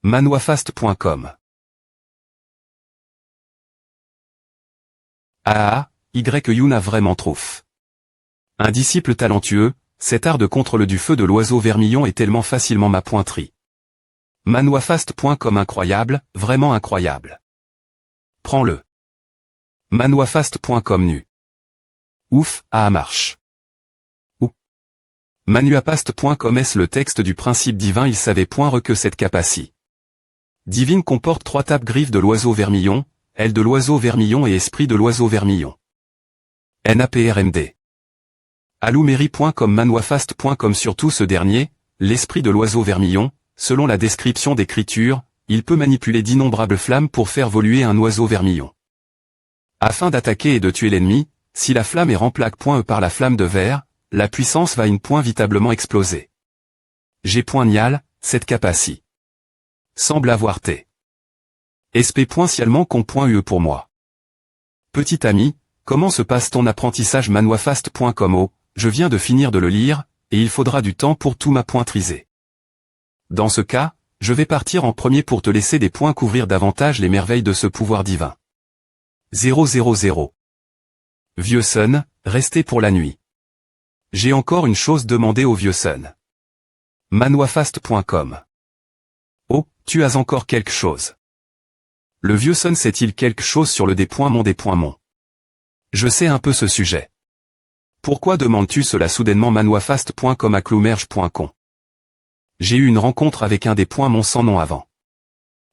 Manwafast.com. Yuna vraiment trouf. Un disciple talentueux, cet art de contrôle du feu de l'oiseau vermillon est tellement facilement ma pointerie. Manwafast.com incroyable, vraiment incroyable. Prends-le. Manwafast.com nu. Ouf, marche. Ou. Manuapast.com est le texte du principe divin il savait point que cette capacité divine comporte 3 tapes griffes de l'oiseau vermillon, aile de l'oiseau vermillon et esprit de l'oiseau vermillon. NAPRMD. Alumeri.com Manwafast.com surtout ce dernier, l'esprit de l'oiseau vermillon, selon la description d'écriture, il peut manipuler d'innombrables flammes pour faire voler un oiseau vermillon. Afin d'attaquer et de tuer l'ennemi, si la flamme est remplaque.e par la flamme de verre, la puissance va inévitablement exploser. G.nial, cette capacité semble avoir t. sp.cialement com.ue pour moi. Petit ami, comment se passe ton apprentissage Manwafast.com? Oh, je viens de finir de le lire, et il faudra du temps pour tout m'appointriser. Dans ce cas, je vais partir en premier pour te laisser des points couvrir davantage les merveilles de ce pouvoir divin. 000. Vieux Sun, restez pour la nuit. J'ai encore une chose demandée au Vieux Sun. Manwafast.com. Oh, tu as encore quelque chose. Le Vieux Sun sait-il quelque chose sur le D.mon? Je sais un peu ce sujet. Pourquoi demandes-tu cela soudainement Manwafast.com à cloumerge.com? J'ai eu une rencontre avec un D.mon sans nom avant.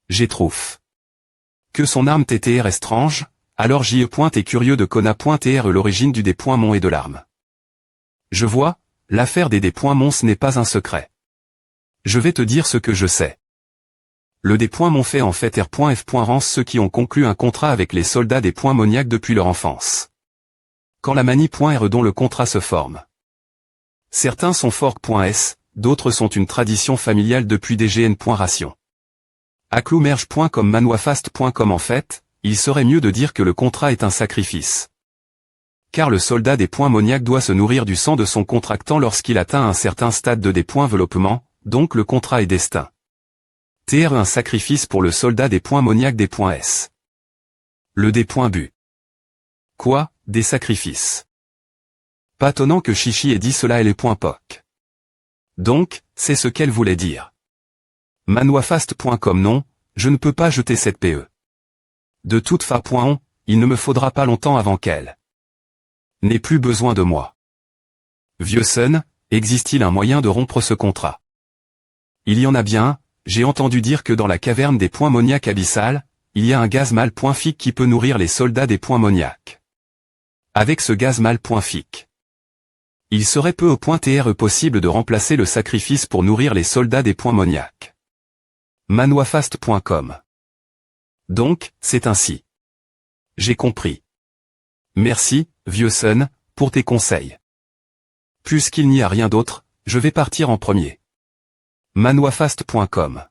J'ai trouf que son arme TTR étrange, alors est curieux de conna.tr l'origine du D.mon et de l'arme. Je vois, l'affaire des D.mon ce n'est pas un secret. Je vais te dire ce que je sais. Le D.mon fait en fait R.F. rance ceux qui ont conclu un contrat avec les soldats des Moniac depuis leur enfance. Quand la manie.R dont le contrat se forme. Certains sont fork.s, d'autres sont une tradition familiale depuis DGN.ration. À cloumerge.com Manwafast.com en fait, il serait mieux de dire que le contrat est un sacrifice. Car le soldat des Moniac doit se nourrir du sang de son contractant lorsqu'il atteint un certain stade de développement, donc le contrat est destin. Un sacrifice pour le soldat des Moniac S. Le D.bu. Quoi, des sacrifices? Pas étonnant que Chichi ait dit cela et les .poc. Donc, c'est ce qu'elle voulait dire. Manwafast.com non, je ne peux pas jeter cette PE. De toute façon, il ne me faudra pas longtemps avant qu'elle n'ait plus besoin de moi. Vieux Sun, existe-t-il un moyen de rompre ce contrat? Il y en a bien. J'ai entendu dire que dans la caverne des Moniac abyssales, il y a un gaz mâle.fic qui peut nourrir les soldats des Moniac. Avec ce gaz mâle.fic, il serait peu au .tr possible de remplacer le sacrifice pour nourrir les soldats des Moniac. Manwafast.com. Donc, c'est ainsi. J'ai compris. Merci, Vieux Sun, pour tes conseils. Puisqu'il n'y a rien d'autre, je vais partir en premier. Manwafast.com.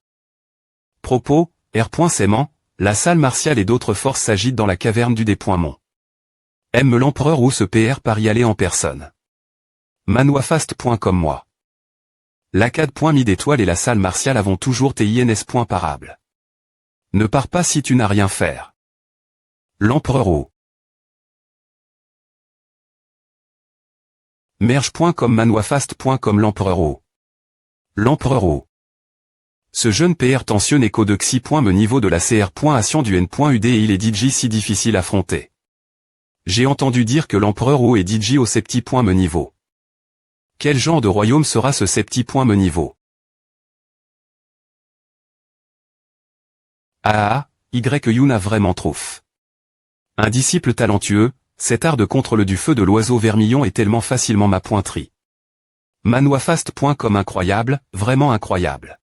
Propos, R.Sément, la salle martiale et d'autres forces s'agitent dans la caverne du D.mon. Aime l'empereur ou se PR par y aller en personne. Manwafast.com moi. L'ACAD.mi d'étoiles et la salle martiale avons toujours TINS.parable. Ne pars pas si tu n'as rien faire. L'empereur O. Merge.com Manwafast.com L'empereur O. L'empereur O. Ce jeune PR tension écho de xi.me niveau de la CR.ation du N.ud et il est DJ si difficile à affronter. J'ai entendu dire que l'empereur O est DJ au septi.me niveau. Quel genre de royaume sera ce septi.me niveau? Yuna vraiment trouf. Un disciple talentueux, cet art de contrôle du feu de l'oiseau vermillon est tellement facilement ma pointerie. Manwafast.com incroyable, vraiment incroyable.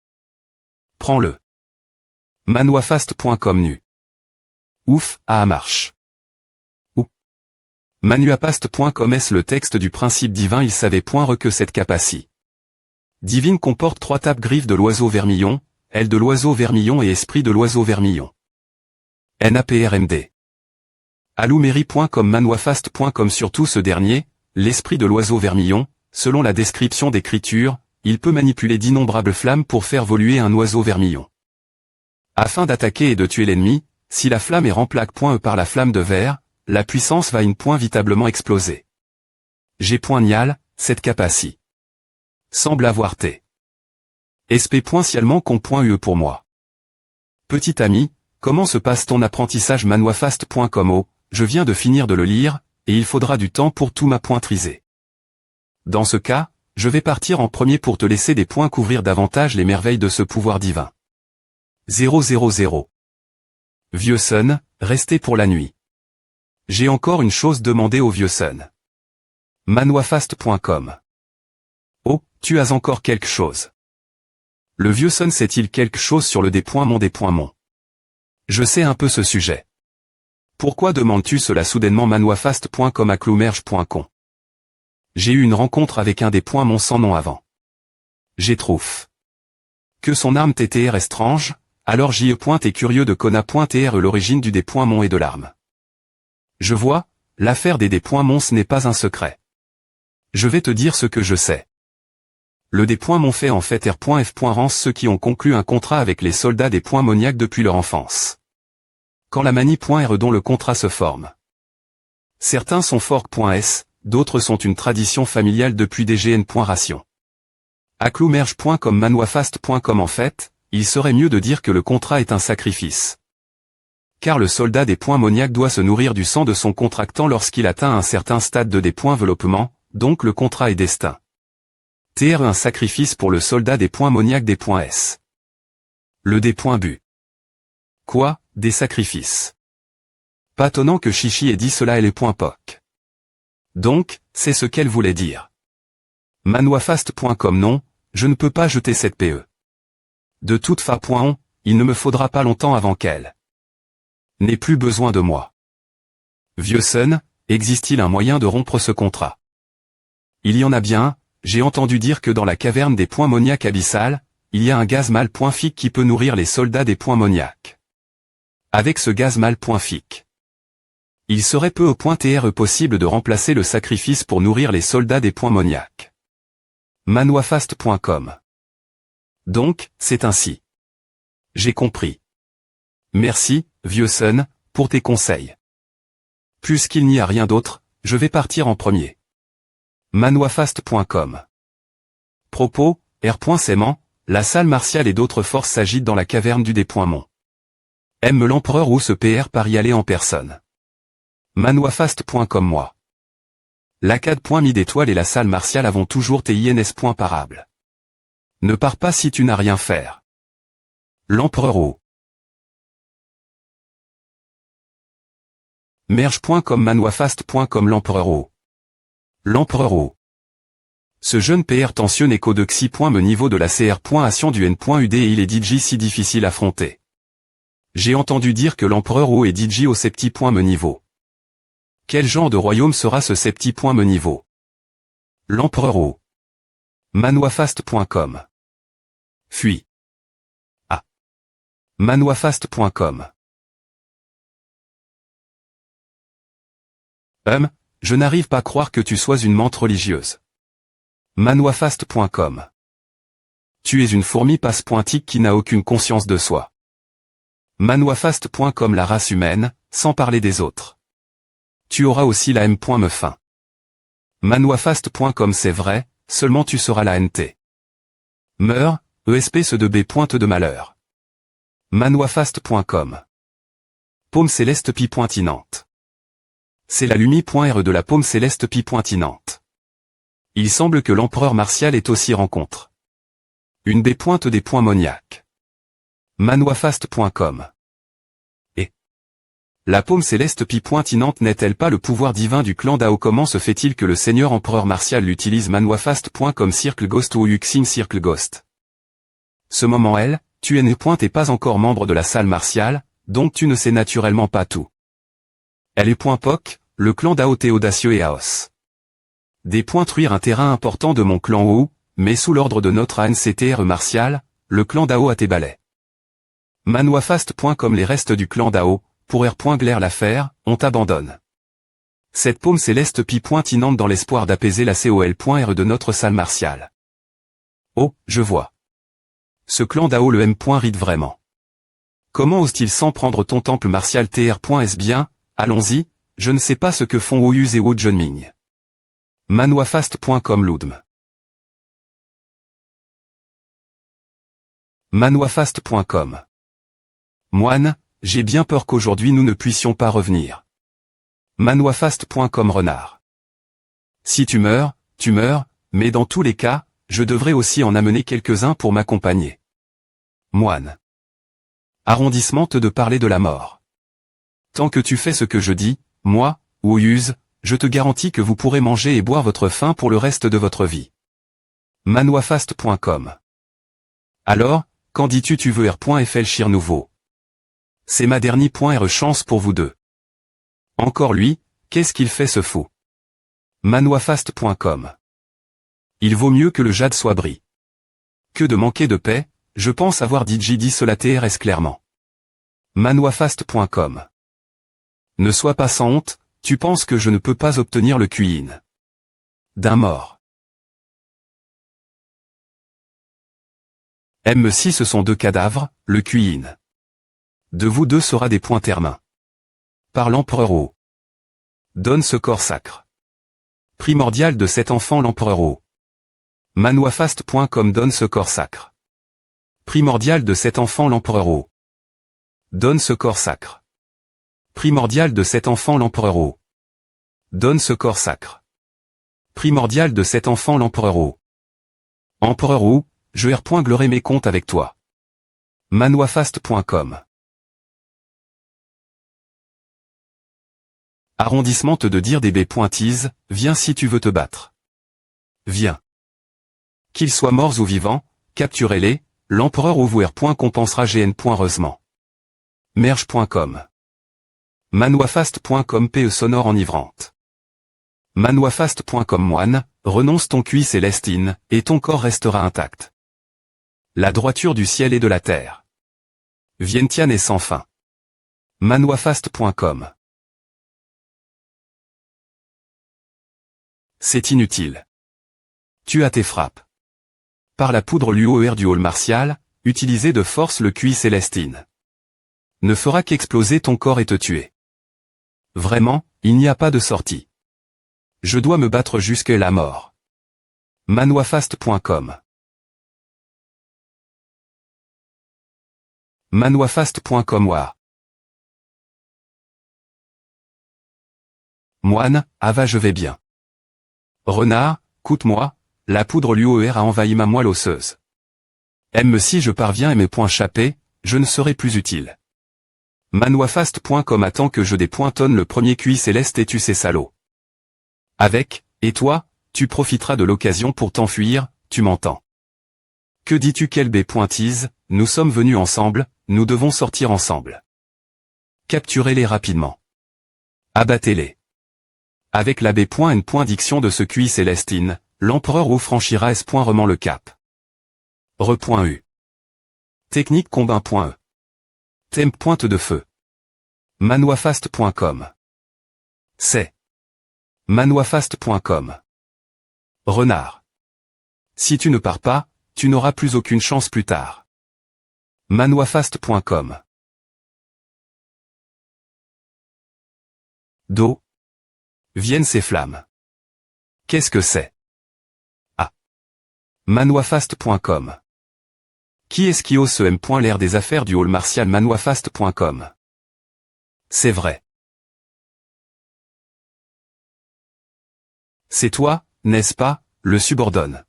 Prends-le. Manwafast.com nu. Ouf, marche. Ou. Manuapast.com est le texte du principe divin il savait point que cette capacité divine comporte 3 tapes griffes de l'oiseau vermillon, aile de l'oiseau vermillon et esprit de l'oiseau vermillon. NAPRMD. Alumeri.com Manwafast.com surtout ce dernier, l'esprit de l'oiseau vermillon, selon la description d'écriture, il peut manipuler d'innombrables flammes pour faire voler un oiseau vermillon. Afin d'attaquer et de tuer l'ennemi, si la flamme est remplaque.e par la flamme de verre, la puissance va véritablement exploser. G. Nial, cette capacité semble avoir t. sp.cialement.com.ue pour moi. Petit ami, comment se passe ton apprentissage manuafast.com? Oh, je viens de finir de le lire, et il faudra du temps pour tout m'apprendre. Dans ce cas, je vais partir en premier pour te laisser des points couvrir davantage les merveilles de ce pouvoir divin. 000. Vieux Sun, restez pour la nuit. J'ai encore une chose demandée au vieux Sun. manuafast.com. Oh, tu as encore quelque chose. Le vieux Sun sait-il quelque chose sur le des.mon? Je sais un peu ce sujet. Pourquoi demandes-tu cela soudainement manuafast.com à cloumerge.com? J'ai eu une rencontre avec un des.mon sans nom avant. J'ai trouvé que son arme TTR étrange, alors est curieux de conna.tr l'origine du des.mon et de l'arme. Je vois, l'affaire des des.mon ce n'est pas un secret. Je vais te dire ce que je sais. Le des.mon fait en fait R.F. rance ceux qui ont conclu un contrat avec les soldats des moniaques depuis leur enfance. Quand la manie.R dont le contrat se forme. Certains sont fork.s, d'autres sont une tradition familiale depuis dgn.ration. À cloumerge.com manuafast.com en fait, il serait mieux de dire que le contrat est un sacrifice. Car le soldat des moniaques doit se nourrir du sang de son contractant lorsqu'il atteint un certain stade de développement, donc le contrat est destin. TR un sacrifice pour le soldat des moniaques des.s. Le des.bu. Quoi, des sacrifices? Pas étonnant que Chichi ait dit cela et les .poc. Donc, c'est ce qu'elle voulait dire. manuafast.com non, je ne peux pas jeter cette PE. De toute façon, il ne me faudra pas longtemps avant qu'elle n'ait plus besoin de moi. Vieux Sun, existe-t-il un moyen de rompre ce contrat? Il y en a bien, j'ai entendu dire que dans la caverne des moniaques abyssales, il y a un gaz mal.fic qui peut nourrir les soldats des moniaques. Avec ce gaz mal.fic, il serait peu au .tr possible de remplacer le sacrifice pour nourrir les soldats des moniaques. manuafast.com. Donc, c'est ainsi. J'ai compris. Merci, vieux Sun, pour tes conseils. Puisqu'il n'y a rien d'autre, je vais partir en premier. manuafast.com. Propos, R.Sément, la salle martiale et d'autres forces s'agitent dans la caverne du des.mon. Aime l'empereur ou ce PR par y aller en personne. manuafast.com moi. L'ACAD.mi d'étoiles et la salle martiale avons toujours TINS.parable. Ne pars pas si tu n'as rien faire. L'empereur O. Merge.com manuafast.com l'empereur O. L'empereur O. Ce jeune PR tensionné qu'au de xi.me niveau de la CR.ation du N.ud et il est DJ si difficile à affronter. J'ai entendu dire que l'empereur O est DJ au septi.me niveau. Quel genre de royaume sera ce septi.me niveau? L'empereur O. manuafast.com. Fuis. Ah. manuafast.com. Je n'arrive pas à croire que tu sois une menthe religieuse. manuafast.com. Tu es une fourmi passe-pointique qui n'a aucune conscience de soi. manuafast.com la race humaine, sans parler des autres. Tu auras aussi la M.me fin. manuafast.com c'est vrai, seulement tu seras la NT. Meurs, ESP ce de B. de malheur. manuafast.com. Paume céleste pi pointinante. C'est la lumi.r de la paume céleste pi pointinante. Il semble que l'empereur martial est aussi rencontre. Une des pointes des moniaques. manuafast.com. Et la paume céleste pi pointinante n'est-elle pas le pouvoir divin du clan Dao? Comment se fait-il que le seigneur empereur martial l'utilise? manuafast.com Circle Ghost ou Yuxin Circle Ghost. Ce moment tu n'es pas encore membre de la salle martiale, donc tu ne sais naturellement pas tout. Elle est .poc, le clan Dao t'est audacieux et Aos. Des truire un terrain important de mon clan Ou, mais sous l'ordre de notre ANCTR martial, le clan Dao a tes balais. manuafast.com les restes du clan Dao, pour R.glaire l'affaire, on t'abandonne. Cette paume céleste pi pointinante dans l'espoir d'apaiser la COL.R de notre salle martiale. Oh, je vois. Ce clan Dao le M. Ride vraiment. Comment ose-t-il s'en prendre ton temple martial tr.s bien, allons-y, je ne sais pas ce que font Ouyuz et Wu Junming. Manhwafast.com Ludm. Manhwafast.com. Moine, j'ai bien peur qu'aujourd'hui nous ne puissions pas revenir. Manhwafast.com Renard. Si tu meurs, mais dans tous les cas, je devrais aussi en amener quelques-uns pour m'accompagner. Moine. Arrondissement de parler de la mort. Tant que tu fais ce que je dis, moi, Ouyuz, je te garantis que vous pourrez manger et boire votre faim pour le reste de votre vie. Manhwafast.com. Alors, quand dis-tu tu veux R.FL Chir nouveau? C'est ma dernière .R chance pour vous deux. Encore lui, qu'est-ce qu'il fait ce fou? Manhwafast.com. Il vaut mieux que le jade soit bris. Que de manquer de paix, je pense avoir dit cela TRS clairement. Manhwafast.com. Ne sois pas sans honte, tu penses que je ne peux pas obtenir le QIN d'un mort. Si ce sont deux cadavres, le QIN de vous deux sera des points termains. Par l'empereur O. Donne ce corps sacre. Primordial de cet enfant l'empereur O. Manhwafast.com donne ce corps sacre. Primordial de cet enfant l'empereur O. Donne ce corps sacre. Primordial de cet enfant l'empereur O. Donne ce corps sacre. Primordial de cet enfant l'empereur O. Empereur O, je gloré mes comptes avec toi. Manhwafast.com. Arrondissement de dire des B.Is, viens si tu veux te battre. Viens. Qu'ils soient morts ou vivants, capturez-les, l'empereur Ouvouer. Compensera gn. Heureusement. Merge.com. Manhwafast.com PE sonore enivrante. Manhwafast.com Moine, renonce ton QI célestine, et ton corps restera intact. La droiture du ciel et de la terre. Vientiane est sans fin. Manhwafast.com. C'est inutile. Tu as tes frappes. Par la poudre LUOR du hall martial, utiliser de force le QI célestine ne fera qu'exploser ton corps et te tuer. Vraiment, il n'y a pas de sortie. Je dois me battre jusqu'à la mort. Manhwafast.com. Manhwafast.com Wa. Moine, va je vais bien. Renard, coûte-moi, la poudre LUOR a envahi ma moelle osseuse. Si je parviens à mes points chapés, je ne serai plus utile. Manhwafast.com attend que je dépointonne le premier QI céleste et tu sais salaud. Avec, et toi, tu profiteras de l'occasion pour t'enfuir, tu m'entends. Que dis-tu quel B.Is, nous sommes venus ensemble, nous devons sortir ensemble. Capturez-les rapidement. Abattez-les. Avec la B.N. Diction de ce QI célestine, l'empereur ou franchira S. Remant le cap. Re.U. Technique combat.E. Thème pointe de feu. Manhwafast.com. C'est. Manhwafast.com. Renard. Si tu ne pars pas, tu n'auras plus aucune chance plus tard. Manhwafast.com. D'eau. Viennent ces flammes. Qu'est-ce que c'est? Manhwafast.com. Qui est-ce qui ose ce M. L'air des affaires du hall martial Manhwafast.com. C'est vrai. C'est toi, n'est-ce pas, le subordonne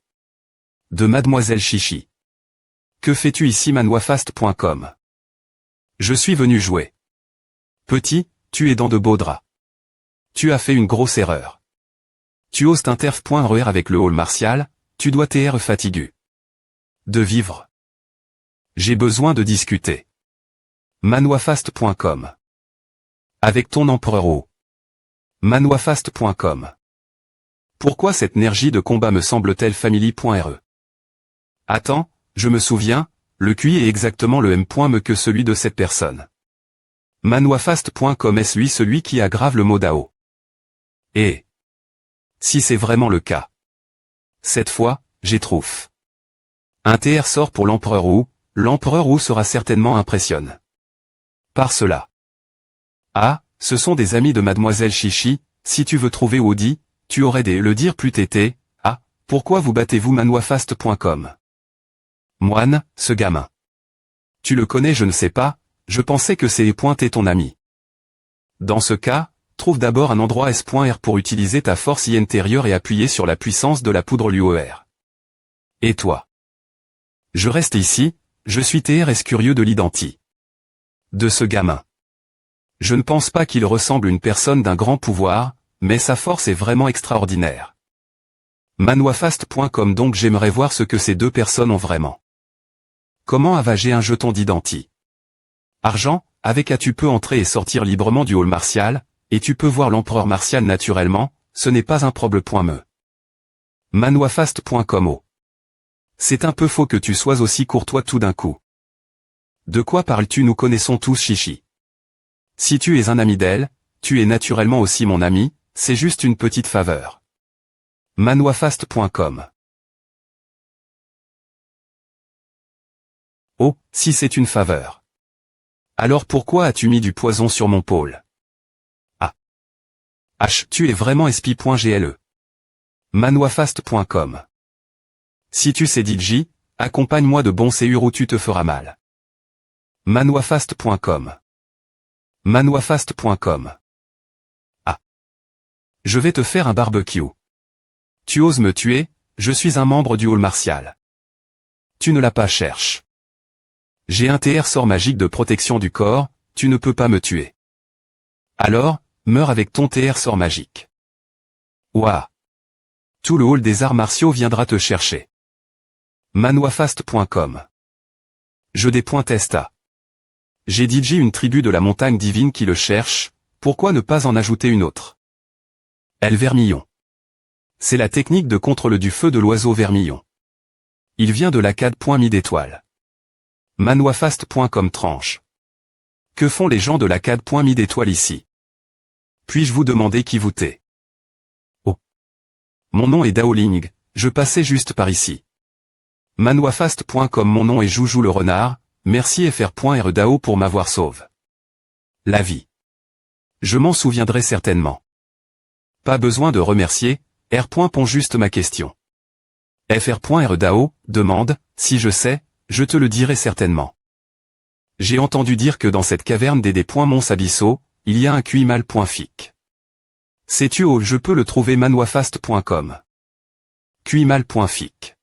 de Mademoiselle Chichi. Que fais-tu ici Manhwafast.com? Je suis venu jouer. Petit, tu es dans de beaux draps. Tu as fait une grosse erreur. Tu oses t'interf.re avec le hall martial, tu dois t'être fatigué de vivre. J'ai besoin de discuter. Manhwafast.com. Avec ton empereur O. Manhwafast.com. Pourquoi cette énergie de combat me semble-t-elle family.re? Attends, je me souviens, le QI est exactement le M. que celui de cette personne. Manhwafast.com est-ce lui celui qui aggrave le mot Dao? Et si c'est vraiment le cas. Cette fois, j'ai trouf. Un TR sort pour l'empereur Wu, l'empereur Wu sera certainement impressionné. par cela. Ah, ce sont des amis de Mademoiselle Chichi, si tu veux trouver Woody, tu aurais des le dire plus tété. Ah, pourquoi vous battez-vous manoifast.com. Moine, ce gamin. Tu le connais, je ne sais pas, je pensais que c'est pointé ton ami. Dans ce cas, trouve d'abord un endroit S.R pour utiliser ta force intérieure et appuyer sur la puissance de la poudre LUER. Et toi? Je reste ici, je suis TRS curieux de l'identi. De ce gamin. Je ne pense pas qu'il ressemble à une personne d'un grand pouvoir, mais sa force est vraiment extraordinaire. Manoifast.com. Donc j'aimerais voir ce que ces deux personnes ont vraiment. Comment avager un jeton d'identi? Argent, avec A tu peux entrer et sortir librement du hall martial, et tu peux voir l'empereur martial naturellement, ce n'est pas un problème. Manoifast.com. Oh. C'est un peu faux que tu sois aussi courtois tout d'un coup. De quoi parles-tu? Nous connaissons tous Chichi. Si tu es un ami d'elle, tu es naturellement aussi mon ami, c'est juste une petite faveur. Manoifast.com. Oh, si c'est une faveur. Alors pourquoi as-tu mis du poison sur mon pôle? Ah. H, tu es vraiment espi.gle. Manoifast.com. Si tu sais DJ, accompagne-moi de bon séjour ou tu te feras mal. Manoifast.com. Manoifast.com. Ah. Je vais te faire un barbecue. Tu oses me tuer, je suis un membre du hall martial. Tu ne l'as pas cherche. J'ai un TR sort magique de protection du corps, tu ne peux pas me tuer. Alors, meurs avec ton TR sort magique. Ouah. Tout le hall des arts martiaux viendra te chercher. Manoifast.com. Je dépointesta. J'ai DJ une tribu de la montagne divine qui le cherche, pourquoi ne pas en ajouter une autre? El vermillon. C'est la technique de contrôle du feu de l'oiseau vermillon. Il vient de l'Acad.mi d'étoile. Manoifast.com tranche. Que font les gens de l'Acad.mi d'étoile ici? Puis-je vous demander qui vous t'es? Oh. Mon nom est Daoling, je passais juste par ici. Manoifast.com. Mon nom est Joujou le renard, merci FR.R Dao pour m'avoir sauve la vie. Je m'en souviendrai certainement. Pas besoin de remercier, R. Pond juste ma question. FR.R Dao demande, si je sais, je te le dirai certainement. J'ai entendu dire que dans cette caverne des Mons abyssaux, il y a un QI-mal.fic. Sais-tu où je peux le trouver? Manoifast.com. QI-mal.fic.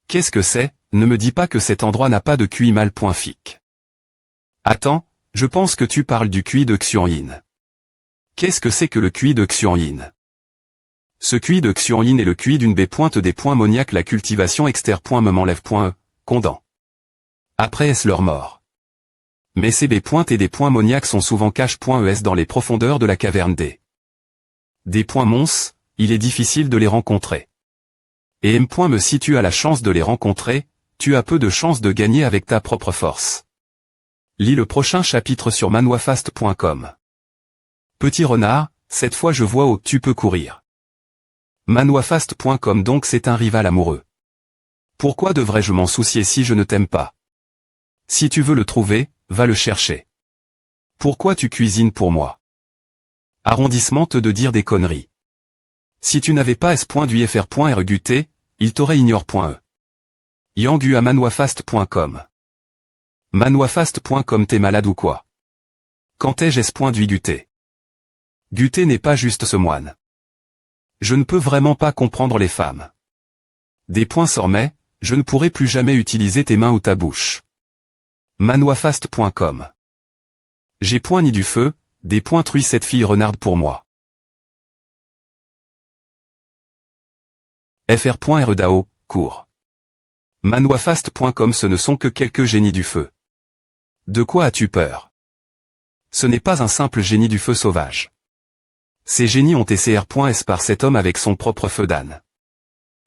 Qu'est-ce que c'est? Ne me dis pas que cet endroit n'a pas de QI-mal.fic. Attends, je pense que tu parles du QI de Xuanyin. Qu'est-ce que c'est que le QI de Xuanyin? Ce QI de Xuanyin est le QI d'une B.des.moniaque la cultivation exter.me m'enlève.e, condamn. Après est-ce leur mort? Mais ces B.et des.moniaques sont souvent cache.es dans les profondeurs de la caverne des Mons, il est difficile de les rencontrer. Et M. me si tu as la chance de les rencontrer, tu as peu de chances de gagner avec ta propre force. Lis le prochain chapitre sur manoifast.com. Petit renard, cette fois je vois où tu peux courir. Manoifast.com. Donc c'est un rival amoureux. Pourquoi devrais-je m'en soucier si je ne t'aime pas? Si tu veux le trouver, va le chercher. Pourquoi tu cuisines pour moi? Arrondissement te de dire des conneries. Si tu n'avais pas s.du.fr.rgut, il t'aurait ignore.e. Yangu à manoifast.com. Manoifast.com. T'es malade ou quoi? Quand ai-je s.du.gut? Guté n'est pas juste ce moine. Je ne peux vraiment pas comprendre les femmes. Des points sormets, je ne pourrai plus jamais utiliser tes mains ou ta bouche. Manoifast.com. J'ai point ni du feu, des points truie cette fille renarde pour moi. FR.R Dao, cours. Manoifast.com. Ce ne sont que quelques génies du feu. De quoi as-tu peur? Ce n'est pas un simple génie du feu sauvage. Ces génies ont été CR.S par cet homme avec son propre feu d'âne.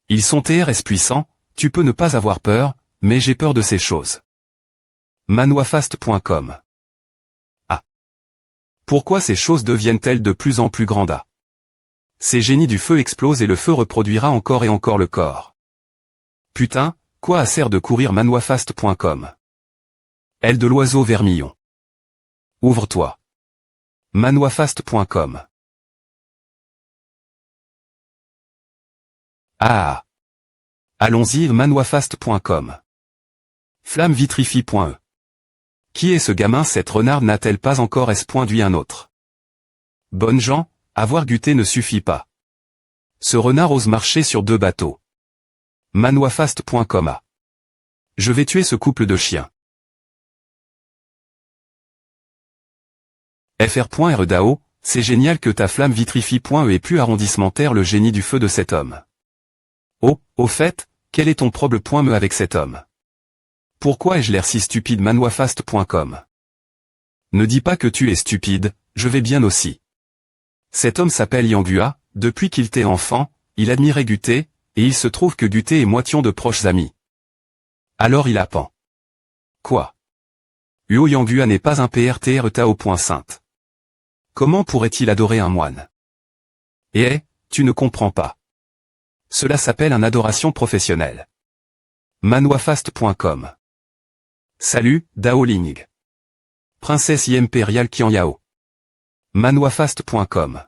Ils sont TRS puissants, tu peux ne pas avoir peur, mais j'ai peur de ces choses. Manoifast.com. Ah. Pourquoi ces choses deviennent-elles de plus en plus grandes? Ces génies du feu explosent et le feu reproduira encore et encore le corps. Putain, quoi à sert de courir? Manoifast.com. Aile de l'oiseau vermillon. Ouvre-toi. Manwafast.com. Ah. Allons-y, manwafast.com. Flammevitrifie.e. Qui est ce gamin? Cette renarde n'a-t-elle pas encore espoinduit un autre? Bonnes gens, avoir guetté ne suffit pas. Ce renard ose marcher sur 2 bateaux. Manwafast.com. Je vais tuer ce couple de chiens. fr.rdao, c'est génial que ta flamme vitrifie.e ait pu arrondissementaire le génie du feu de cet homme. Oh, au fait, quel est ton problème avec cet homme? Pourquoi ai-je l'air si stupide? Manwafast.com. Ne dis pas que tu es stupide, je vais bien aussi. Cet homme s'appelle Yanghua, depuis qu'il était enfant, il admirait Guetté, et il se trouve que Guetté et Moition de proches amis. Alors il apprend. Quoi? Huo Yanghua n'est pas un prtre Tao.sainte. Comment pourrait-il adorer un moine? Eh, tu ne comprends pas. Cela s'appelle une adoration professionnelle. Manwafast.com. Salut, Dao Ling. Princesse impériale Qianyao. Manwafast.com.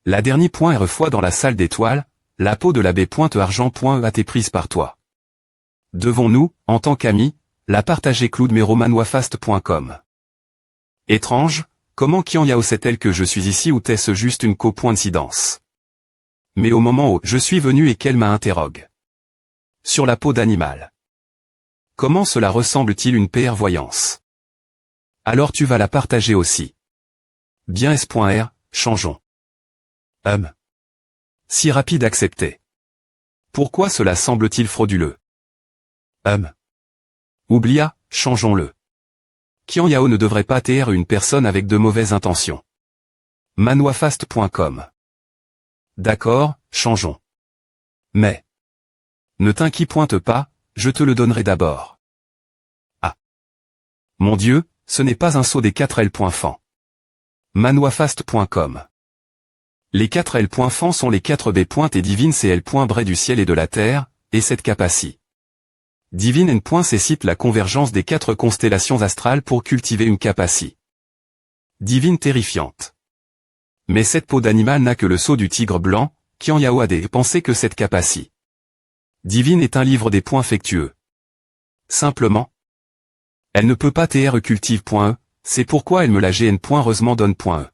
La dernière fois dans la salle d'étoiles, la peau de l'abbé Argent a été prise par toi. Devons-nous, en tant qu'amis, la partager? Cloud Mero Manwafast.com. Étrange, comment Qianyao sait-elle que je suis ici ou est-ce juste une coïncidence? Mais au moment où je suis venu et qu'elle m'interroge. Sur la peau d'animal. Comment cela ressemble-t-il une clairvoyance? Alors tu vas la partager aussi. Bien S.R, changeons. Si rapide accepter. Pourquoi cela semble-t-il frauduleux? Oublia, changeons-le. Qianyao ne devrait pas être une personne avec de mauvaises intentions. Manwafast.com. D'accord, changeons. Mais. Ne t'inquiète pas, je te le donnerai d'abord. Ah. Mon Dieu, ce n'est pas un saut des 4L.fan. Manwafast.com. Les 4L.fan sont les 4 B. et divine CL. du ciel et de la terre, et cette capacité. Divine N. cite la convergence des 4 constellations astrales pour cultiver une capacité. Divine terrifiante. Mais cette peau d'animal n'a que le sceau du tigre blanc, Qianyao a pensé que cette capacité. Divine est un livre des points affectueux. Simplement. Elle ne peut pas tr cultive.e, c'est pourquoi elle me la gn. Heureusement donne.e.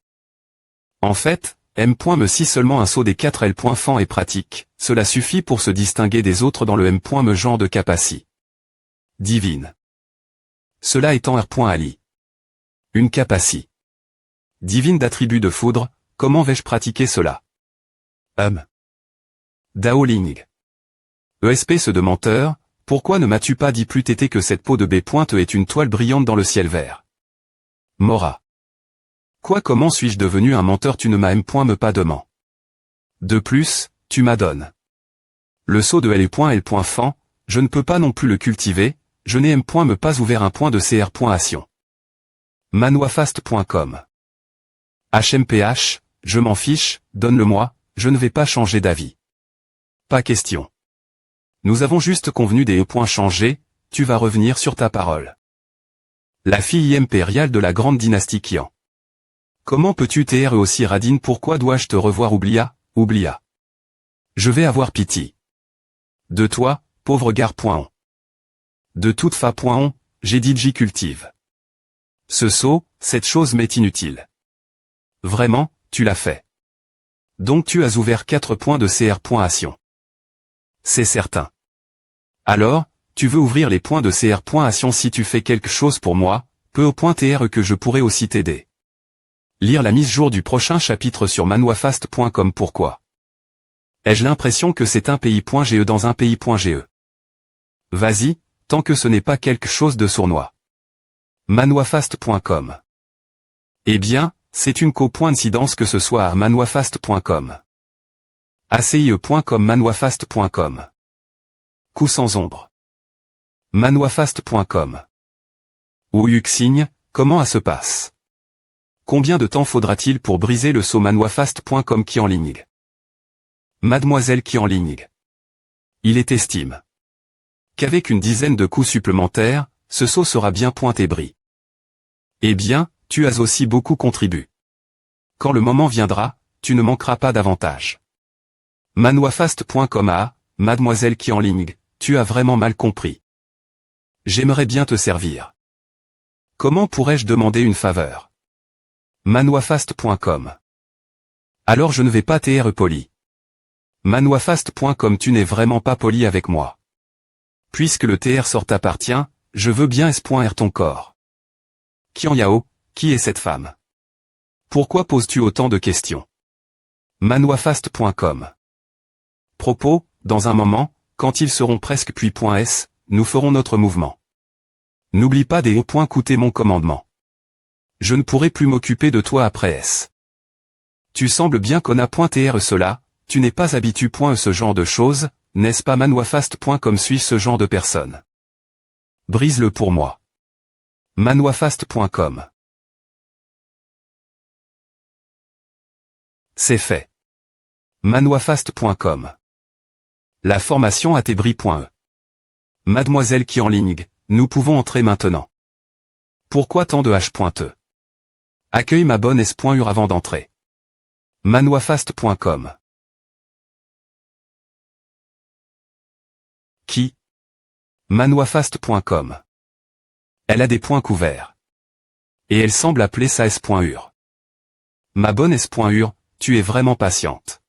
En fait, m. me si seulement un saut des 4L.fan est pratique, cela suffit pour se distinguer des autres dans le m. me genre de capacité. Divine. Cela étant r.ali. Une capacité. Divine d'attribut de foudre, comment vais-je pratiquer cela? Dao Ling. Espèce de menteur, pourquoi ne m'as-tu pas dit plus tété que cette peau de B. est une toile brillante dans le ciel vert? Mora. Quoi, comment suis-je devenu un menteur? Tu ne m'as me pas demand. De plus, tu m'adonnes. Le sceau de L.L.fan, je ne peux pas non plus le cultiver, je n'ai me pas ouvert un point de cr.ation. Manwafast.com. HMPH, je m'en fiche, donne-le-moi, je ne vais pas changer d'avis. Pas question. Nous avons juste convenu des points changés, tu vas revenir sur ta parole. La fille impériale de la grande dynastie Qian. Comment peux-tu être aussi radine? Pourquoi dois-je te revoir? Oublia. Je vais avoir pitié. De toi, pauvre gare.on. De toute fa.on, j'ai dit j'y cultive. Ce saut, cette chose m'est inutile. Vraiment, tu l'as fait. Donc tu as ouvert 4 points de cr.ation. C'est certain. Alors, tu veux ouvrir les points de cr.ation si tu fais quelque chose pour moi, peu au point tr que je pourrais aussi t'aider. Lire la mise jour du prochain chapitre sur manwafast.com. Pourquoi? Ai-je l'impression que c'est un pays.ge dans un pays.ge? Vas-y, tant que ce n'est pas quelque chose de sournois. Manwafast.com. Eh bien, c'est une coïncidence que ce soit à manwafast.com. ACIE.com. Manwafast.com. Coup sans ombre. Manwafast.com. Ou Yuxigne, comment ça se passe? Combien de temps faudra-t-il pour briser le sceau? Manwafast.com. Qianling. Mademoiselle Qianling. Il est estime qu'avec une dizaine de coups supplémentaires, ce saut sera bien point bris. Eh bien, tu as aussi beaucoup contribué. Quand le moment viendra, tu ne manqueras pas davantage. Manoifast.com a, mademoiselle qui en ligne, tu as vraiment mal compris. J'aimerais bien te servir. Comment pourrais-je demander une faveur? Manoifast.com. Alors je ne vais pas t'être poli. Manoifast.com, tu n'es vraiment pas poli avec moi. Puisque le TR sort t'appartient, je veux bien S.R ton corps. Qian Yao, qui est cette femme? Pourquoi poses-tu autant de questions? Manoifast.com. Propos, dans un moment, quand ils seront presque puis .s, nous ferons notre mouvement. N'oublie pas des points coûter mon commandement. Je ne pourrai plus m'occuper de toi après S. Tu sembles bien qu'on a pointé cela, tu n'es pas habitué ce genre de choses, n'est-ce pas? Manoifast.com suit ce genre de personnes. Brise-le pour moi. Manoifast.com. C'est fait. Manoifast.com. La formation à tébris.e. Mademoiselle qui en ligne, nous pouvons entrer maintenant. Pourquoi tant de h.e? Accueille ma bonne S.ur avant d'entrer. Manoifast.com. Qui? Manoifast.com. Elle a des points couverts. Et elle semble appeler ça S.ur. Ma bonne S.ur, tu es vraiment patiente.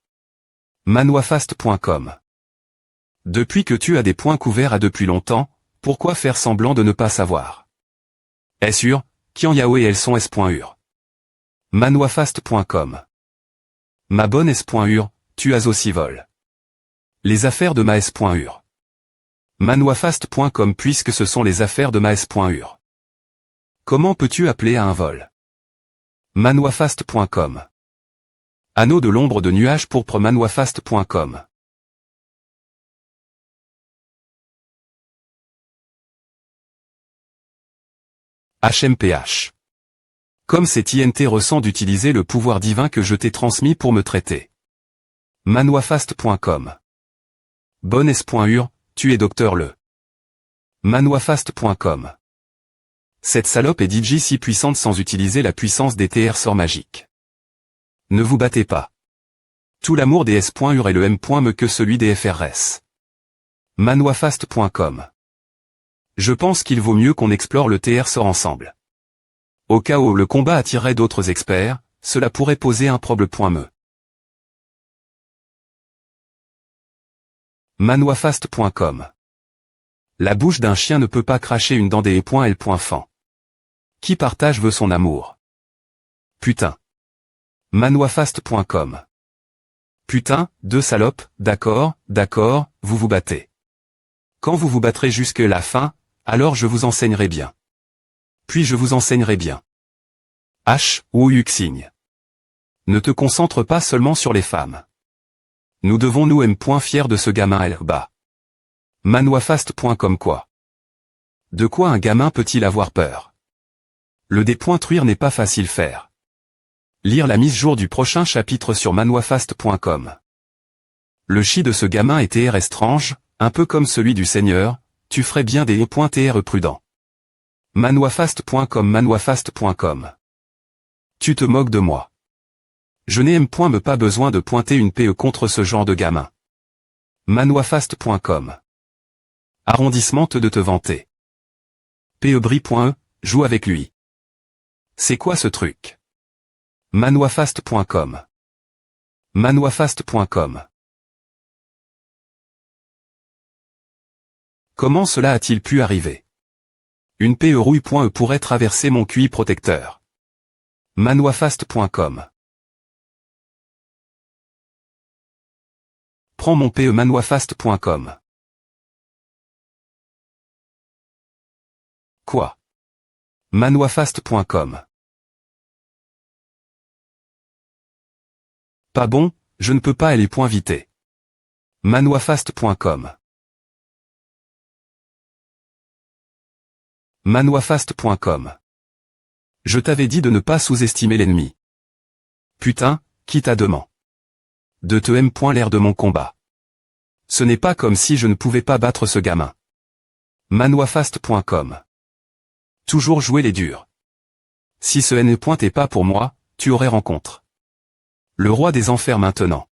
Manoifast.com. Depuis que tu as des points couverts depuis longtemps, pourquoi faire semblant de ne pas savoir? Est sûr, Qian Yao et elles sont S.ur. Manoifast.com. Ma bonne S.ur, tu as aussi vol. Les affaires de ma S.ur. Manoifast.com puisque ce sont les affaires de ma S.ur. Comment peux-tu appeler à un vol? Manoifast.com. Anneau de l'ombre de nuages pourpre. Manoifast.com. HMPH. Comme cet INT ressent d'utiliser le pouvoir divin que je t'ai transmis pour me traiter. Manoifast.com. Bonne S.ur, tu es docteur le. Manoifast.com. Cette salope est DJ si puissante sans utiliser la puissance des TR sorts magiques. Ne vous battez pas. Tout l'amour des S.ur et le M.me que celui des FRS. Manoifast.com. Je pense qu'il vaut mieux qu'on explore le TR sort ensemble. Au cas où le combat attirerait d'autres experts, cela pourrait poser un problème. Manoifast.com. La bouche d'un chien ne peut pas cracher une dent des .l.fan. Qui partage veut son amour. Putain. Manoifast.com. Putain, deux salopes, d'accord, vous vous battez. Quand vous vous battrez jusque la fin, alors je vous enseignerai bien. Puis je vous enseignerai bien. H. ou Uxigne. Ne te concentre pas seulement sur les femmes. Nous devons nous être fiers de ce gamin L-bas. Manoifast.com quoi. De quoi un gamin peut-il avoir peur? Le dépointruire n'est pas facile faire. Lire la mise jour du prochain chapitre sur manoifast.com. Le chi de ce gamin est TR étrange, un peu comme celui du Seigneur, tu ferais bien des .tr prudents. Manoifast.com. Manoifast.com. Tu te moques de moi. Je n'ai me pas besoin de pointer une PE contre ce genre de gamin. Manoifast.com. Arrondissement de te vanter. PEBRI.e, joue avec lui. C'est quoi ce truc? Manoifast.com. Manoifast.com. Comment cela a-t-il pu arriver? Une PE rouille.e pourrait traverser mon QI protecteur. Manoifast.com. Prends mon PE. Manoifast.com. Quoi? Manoifast.com. Pas bon, je ne peux pas aller point viter. Manoifast.com. Manoifast.com. Je t'avais dit de ne pas sous-estimer l'ennemi. Putain, qui t'a demandé de te l'air de mon combat. Ce n'est pas comme si je ne pouvais pas battre ce gamin. Manoifast.com. Toujours jouer les durs. Si ce N point est pas pour moi, tu aurais rencontre. Le roi des enfers maintenant.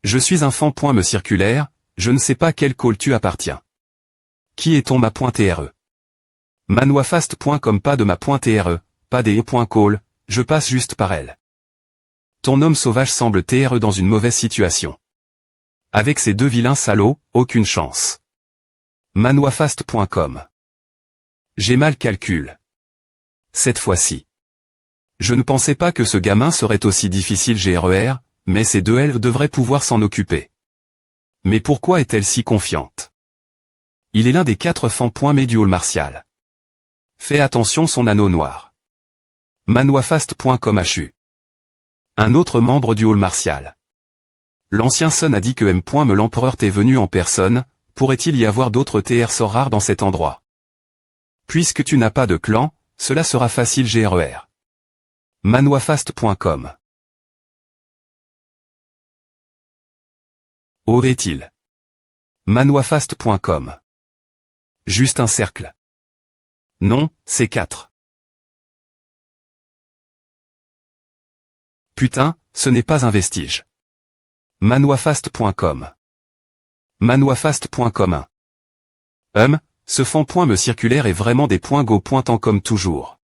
Je suis un fan point me circulaire, je ne sais pas quel call tu appartiens. Qui est ton ma point TRE? Manoifast.com pas de ma point TRE, pas des points call, je passe juste par elle. Ton homme sauvage semble TRE dans une mauvaise situation. Avec ces deux vilains salauds, aucune chance. Manoifast.com. J'ai mal calcul. Cette fois-ci. Je ne pensais pas que ce gamin serait aussi difficile GRER, mais ces deux elfes devraient pouvoir s'en occuper. Mais pourquoi est-elle si confiante? Il est l'un des 4 fans mais du hall martial. Fais attention son anneau noir. Manoifast.com HU. Un autre membre du hall martial. L'ancien Sun a dit que M. me l'empereur t'est venu en personne, pourrait-il y avoir d'autres TR sorts rares dans cet endroit? Puisque tu n'as pas de clan, cela sera facile GRER. Manoifast.com. Aurait-il? Manoifast.com. Juste un cercle. Non, c'est 4. Putain, ce n'est pas un vestige. Manoifast.com. Manoifast.com. Ce fond point me circulaire est vraiment des points go pointant comme toujours.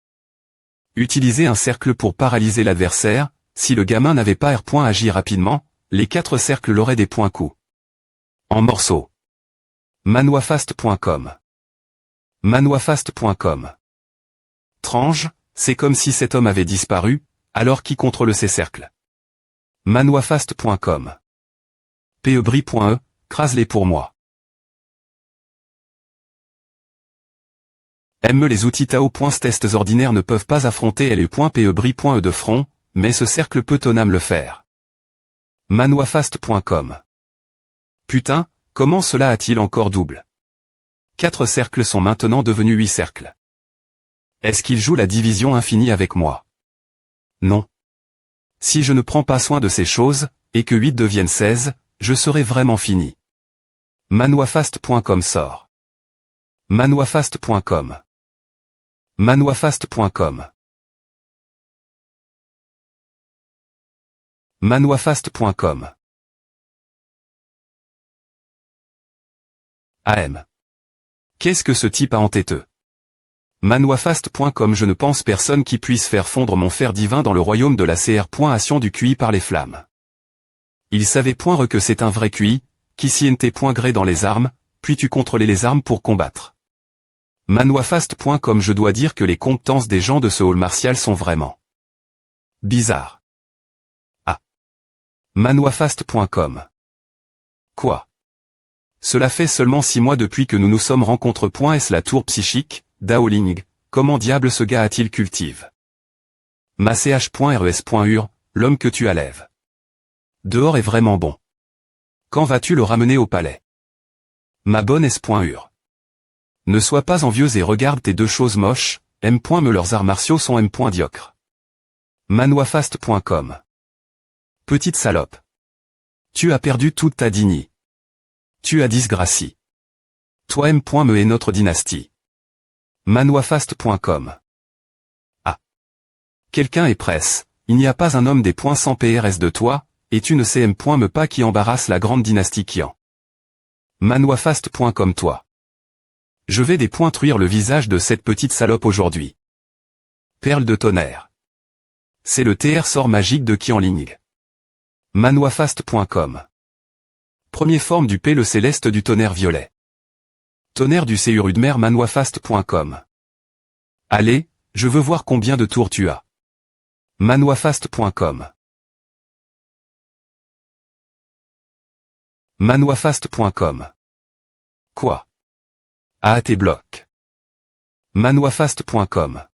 Utilisez un cercle pour paralyser l'adversaire, si le gamin n'avait pas R point agi rapidement, les 4 cercles l'auraient des points coups. En morceaux. Manoifast.com. Manoifast.com. Trange, c'est comme si cet homme avait disparu, alors qui contrôle ces cercles? Manoifast.com. Pebri.e, crase-les pour moi. Les outils Tao. Tests ordinaires ne peuvent pas affronter LE.Pebri.e de front, mais ce cercle peut Tonam le faire. Manoifast.com. Putain, comment cela a-t-il encore double? 4 cercles sont maintenant devenus 8 cercles. Est-ce qu'il joue la division infinie avec moi? Non. Si je ne prends pas soin de ces choses, et que 8 deviennent 16, je serai vraiment fini. Manoifast.com sort. Manoifast.com. Manoifast.com. Manoifast.com. AM. Qu'est-ce que ce type a en têteux? Manoifast.com. Je ne pense personne qui puisse faire fondre mon fer divin dans le royaume de la CR. Du QI par les flammes. Il savait point que c'est un vrai QI, qui siente point gré dans les armes, puis tu contrôlais les armes pour combattre. Manoifast.com. Je dois dire que les compétences des gens de ce hall martial sont vraiment bizarres. Ah. Manoifast.com. Quoi? Cela fait seulement 6 mois depuis que nous nous sommes rencontrés. Est-ce la tour psychique, Daoling, comment diable ce gars a-t-il cultive? Ma ch.res.ur, l'homme que tu allèves. Dehors est vraiment bon. Quand vas-tu le ramener au palais? Ma bonne s.ur. Ne sois pas envieux et regarde tes 2 choses moches, M. me leurs arts martiaux sont M. diocre. Manoifast.com. Petite salope. Tu as perdu toute ta dignité. Tu as disgracie. Toi M. me est notre dynastie. Manoifast.com. Ah. Quelqu'un est presse, il n'y a pas un homme des points sans PRS de toi, et tu ne sais M. me pas qui embarrasse la grande dynastie Kian. Manoifast.com. Toi. Je vais dépointruire le visage de cette petite salope aujourd'hui. Perle de tonnerre. C'est le TR sort magique de Qianling. Manoifast.com. Première forme du P, le céleste du tonnerre violet. Tonnerre du Seurudmer. Manoifast.com. Allez, je veux voir combien de tours tu as. Manoifast.com. Manoifast.com. Quoi? Ah, tes blocs. Manoifast.com.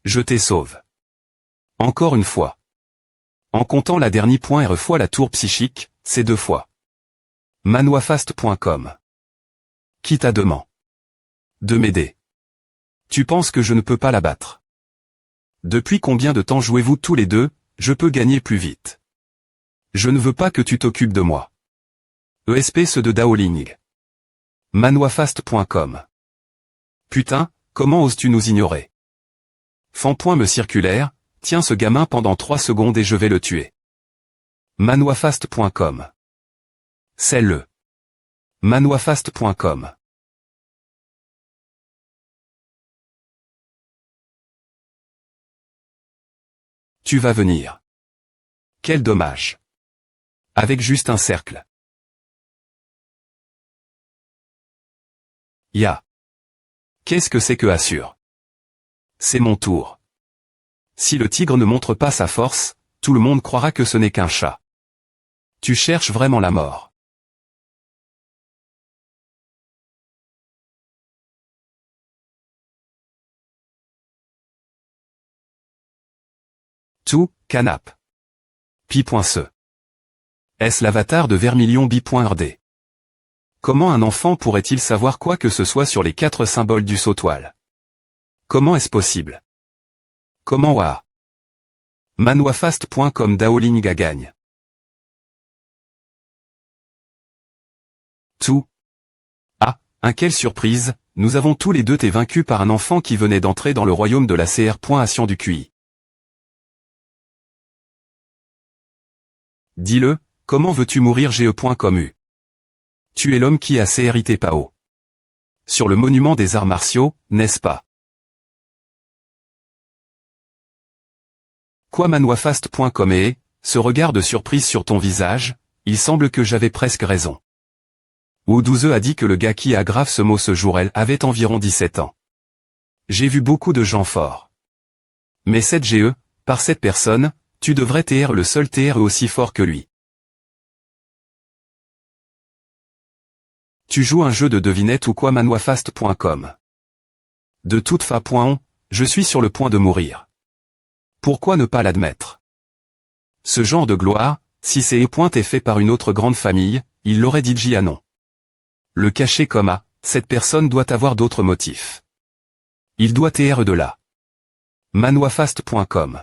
Je t'ai sauve. Encore une fois. En comptant la dernière R fois la tour psychique, c'est 2 fois. Manoifast.com. Qui t'a demandé de m'aider? Tu penses que je ne peux pas la battre? Depuis combien de temps jouez-vous tous les deux? Je peux gagner plus vite. Je ne veux pas que tu t'occupes de moi. ESP ce de Daoling. Manoifast.com. Putain, Comment oses-tu nous ignorer? Fan.me circulaire, tiens ce gamin pendant 3 secondes et je vais le tuer. Manwafast.com. C'est le. Manwafast.com. Tu vas venir. Quel dommage. Avec juste un cercle. Ya. Qu'est-ce que c'est que Assure? C'est mon tour. Si le tigre ne montre pas sa force, tout le monde croira que ce n'est qu'un chat. Tu cherches vraiment la mort. Tout, canap. Pi.ce. Est-ce l'avatar de Vermilion B.RD? Comment un enfant pourrait-il savoir quoi que ce soit sur les 4 symboles du sautoile? Comment est-ce possible? Comment wa? Manwafast.com Daoling Gagagne. Tout. Ah, quelle surprise, nous avons tous les deux été vaincus par un enfant qui venait d'entrer dans le royaume de la CR. du QI. Dis-le, comment veux-tu mourir GE.com U? Tu es l'homme qui a CRIT Pao. Sur le monument des arts martiaux, n'est-ce pas? Quoi manwafast.com et, ce regard de surprise sur ton visage, il semble que j'avais presque raison. Ou 12 a dit que le gars qui aggrave ce mot ce jour elle avait environ 17 ans. J'ai vu beaucoup de gens forts. Mais cette GE, par cette personne, tu devrais TR le seul TR aussi fort que lui. Tu joues un jeu de devinette ou quoi manwafast.com? De toute façon, je suis sur le point de mourir. Pourquoi ne pas l'admettre? Ce genre de gloire, si c'est est fait par une autre grande famille, il l'aurait dit Gianon. Le cacher comme à, cette personne doit avoir d'autres motifs. Il doit TR de là. Manwafast.com.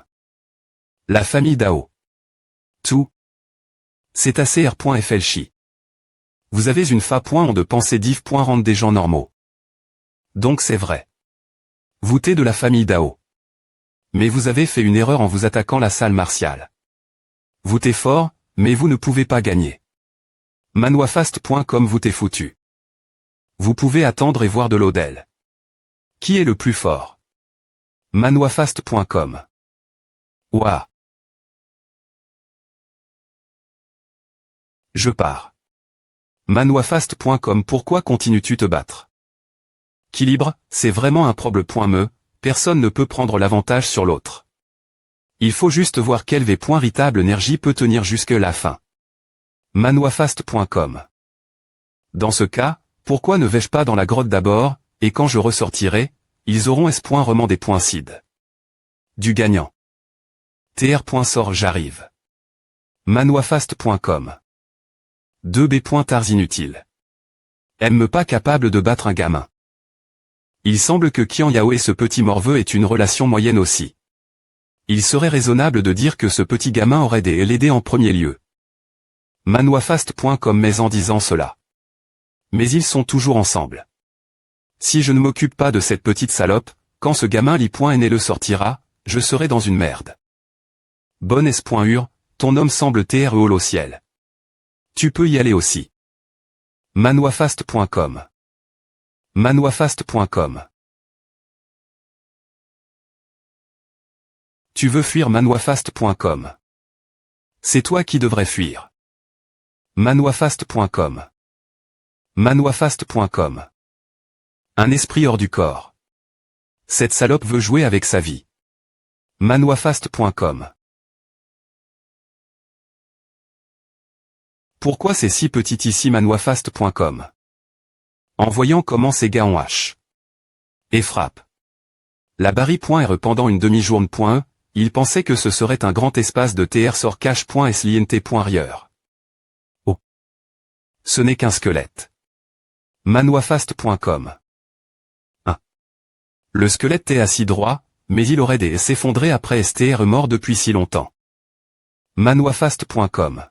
La famille Dao. Tout. C'est ACR.FLCHI. Vous avez une fa.on de pensée div. Rendre des gens normaux. Donc c'est vrai. Vous t'es de la famille Dao. Mais vous avez fait une erreur en vous attaquant la salle martiale. Vous t'es fort, mais vous ne pouvez pas gagner. Manwafast.com vous t'es foutu. Vous pouvez attendre et voir de l'eau d'elle. Qui est le plus fort? Manwafast.com. Ouah. Je pars. Manwafast.com. Pourquoi continues-tu te battre? Équilibre, c'est vraiment un problème. Personne ne peut prendre l'avantage sur l'autre. Il faut juste voir quelle véritable énergie peut tenir jusque la fin. Manwafast.com. Dans ce cas, pourquoi ne vais-je pas dans la grotte d'abord, et quand je ressortirai, ils auront S.Rement des points seed. Du gagnant. TR. J'arrive. Manwafast.com. 2B. Arts inutiles. Aime pas capable de battre un gamin. Il semble que Qian Yao et ce petit morveux aient une relation moyenne aussi. Il serait raisonnable de dire que ce petit gamin aurait l'aider en premier lieu. Manwafast.com. Mais en disant cela. Mais ils sont toujours ensemble. Si je ne m'occupe pas de cette petite salope, quand ce gamin Li.N le sortira, je serai dans une merde. Bonne S.Ur, ton homme semble TR au ciel. Tu peux y aller aussi. Manwafast.com. Manwafast.com. Tu veux fuir Manwafast.com. C'est toi qui devrais fuir. Manwafast.com. Manwafast.com. Un esprit hors du corps. Cette salope veut jouer avec sa vie. Manwafast.com. Pourquoi c'est si petit ici Manwafast.com? En voyant comment ces gars ont H. Et frappe. La barri.re pendant une demi-journée. Il pensait que ce serait un grand espace de TR sort cache.slint.rieur. Oh. Ce n'est qu'un squelette. Manwafast.com. 1. Le squelette est assis droit, mais il aurait s'effondrer après STR mort depuis si longtemps. Manwafast.com.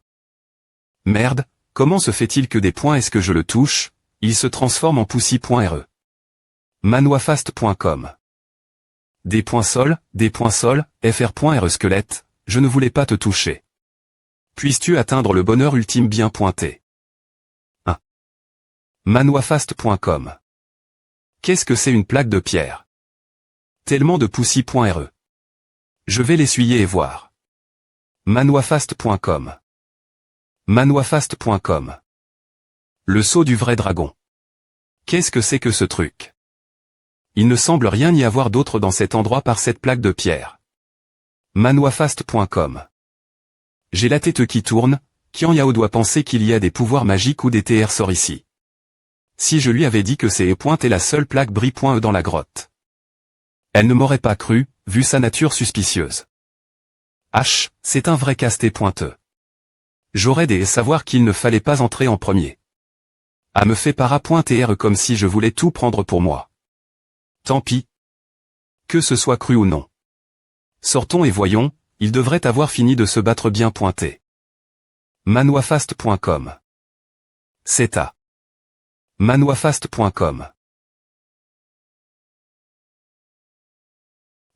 Merde, comment se fait-il que des points est-ce que je le touche, il se transforme en poussi.re. Manoifast.com. Des.sol, fr.re squelette, je ne voulais pas te toucher. Puisses-tu atteindre le bonheur ultime bien pointé. 1. Manoifast.com. Qu'est-ce que c'est une plaque de pierre? Tellement de poussi.re. Je vais l'essuyer et voir. Manoifast.com. Manoifast.com. Le sceau du vrai dragon. Qu'est-ce que c'est que ce truc? Il ne semble rien y avoir d'autre dans cet endroit par cette plaque de pierre. Manoifast.com. J'ai la tête qui tourne, Qian Yao doit penser qu'il y a des pouvoirs magiques ou des TR sort ici. Si je lui avais dit que c'est E. la seule plaque brille.E dans la grotte. Elle ne m'aurait pas cru, vu sa nature suspicieuse. C'est un vrai casté pointeux. J'aurais des savoir qu'il ne fallait pas entrer en premier. Me fait para.tr comme si je voulais tout prendre pour moi. Tant pis. Que ce soit cru ou non. Sortons et voyons, il devrait avoir fini de se battre bien pointé. Manoifast.com. C'est à. Manoifast.com.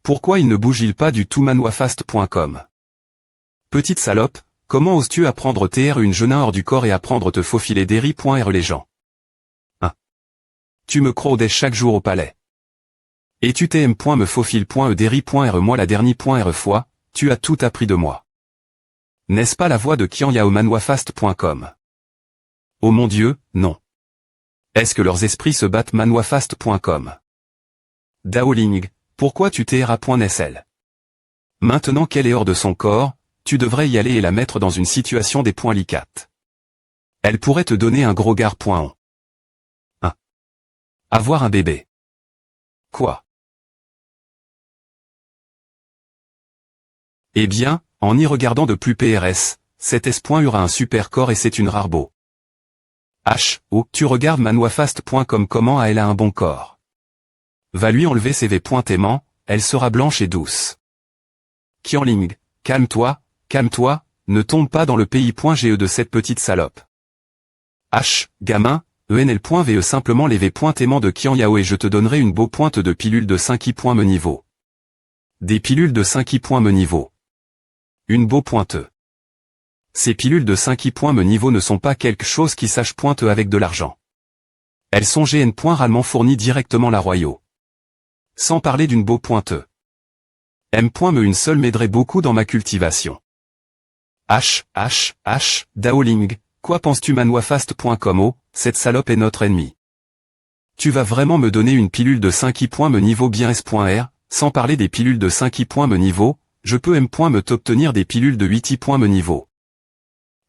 Pourquoi il ne bouge-il pas du tout? Manoifast.com. Petite salope, comment oses-tu apprendre TR une jeune hors du corps et apprendre te faufiler d'Eri.R les gens? 1. Tu me croudais chaque jour au palais. Et tu t'aimes me faufile.e d'Eri.R moi la dernière fois, tu as tout appris de moi. N'est-ce pas la voix de Qian Yao? Manoifast.com. Oh mon Dieu, non. Est-ce que leurs esprits se battent? Manoifast.com. Daoling, pourquoi tu t'es.sl? Maintenant qu'elle est hors de son corps, tu devrais y aller et la mettre dans une situation des points licates. Elle pourrait te donner un gros gare.on. 1. Avoir un bébé. Quoi? Eh bien, en y regardant de plus PRS, cet S.U a un super corps et c'est une rarebo. Tu regardes Manoifast.com comment elle a un bon corps. Va lui enlever ses V.aimants, elle sera blanche et douce. Qianling, calme-toi, ne tombe pas dans le pays.ge de cette petite salope. Gamin, ENL.ve simplement les V.aimants de Qian Yao et je te donnerai une beau pointe de pilules de 5 i.me niveau. Des pilules de 5 i.me niveau. Une beau pointeux. Ces pilules de 5 i.me niveau ne sont pas quelque chose qui sache pointe avec de l'argent. Elles sont GN. Rarement fournies directement la royaux. Sans parler d'une beau pointeux. M.me une seule m'aiderait beaucoup dans ma cultivation. Daoling, quoi penses-tu? Manoifast.com. Oh, cette salope est notre ennemi. Tu vas vraiment me donner une pilule de 5 i.me niveau bien S.R, sans parler des pilules de 5 i.me niveau, je peux M.me t'obtenir des pilules de 8 i.me niveau.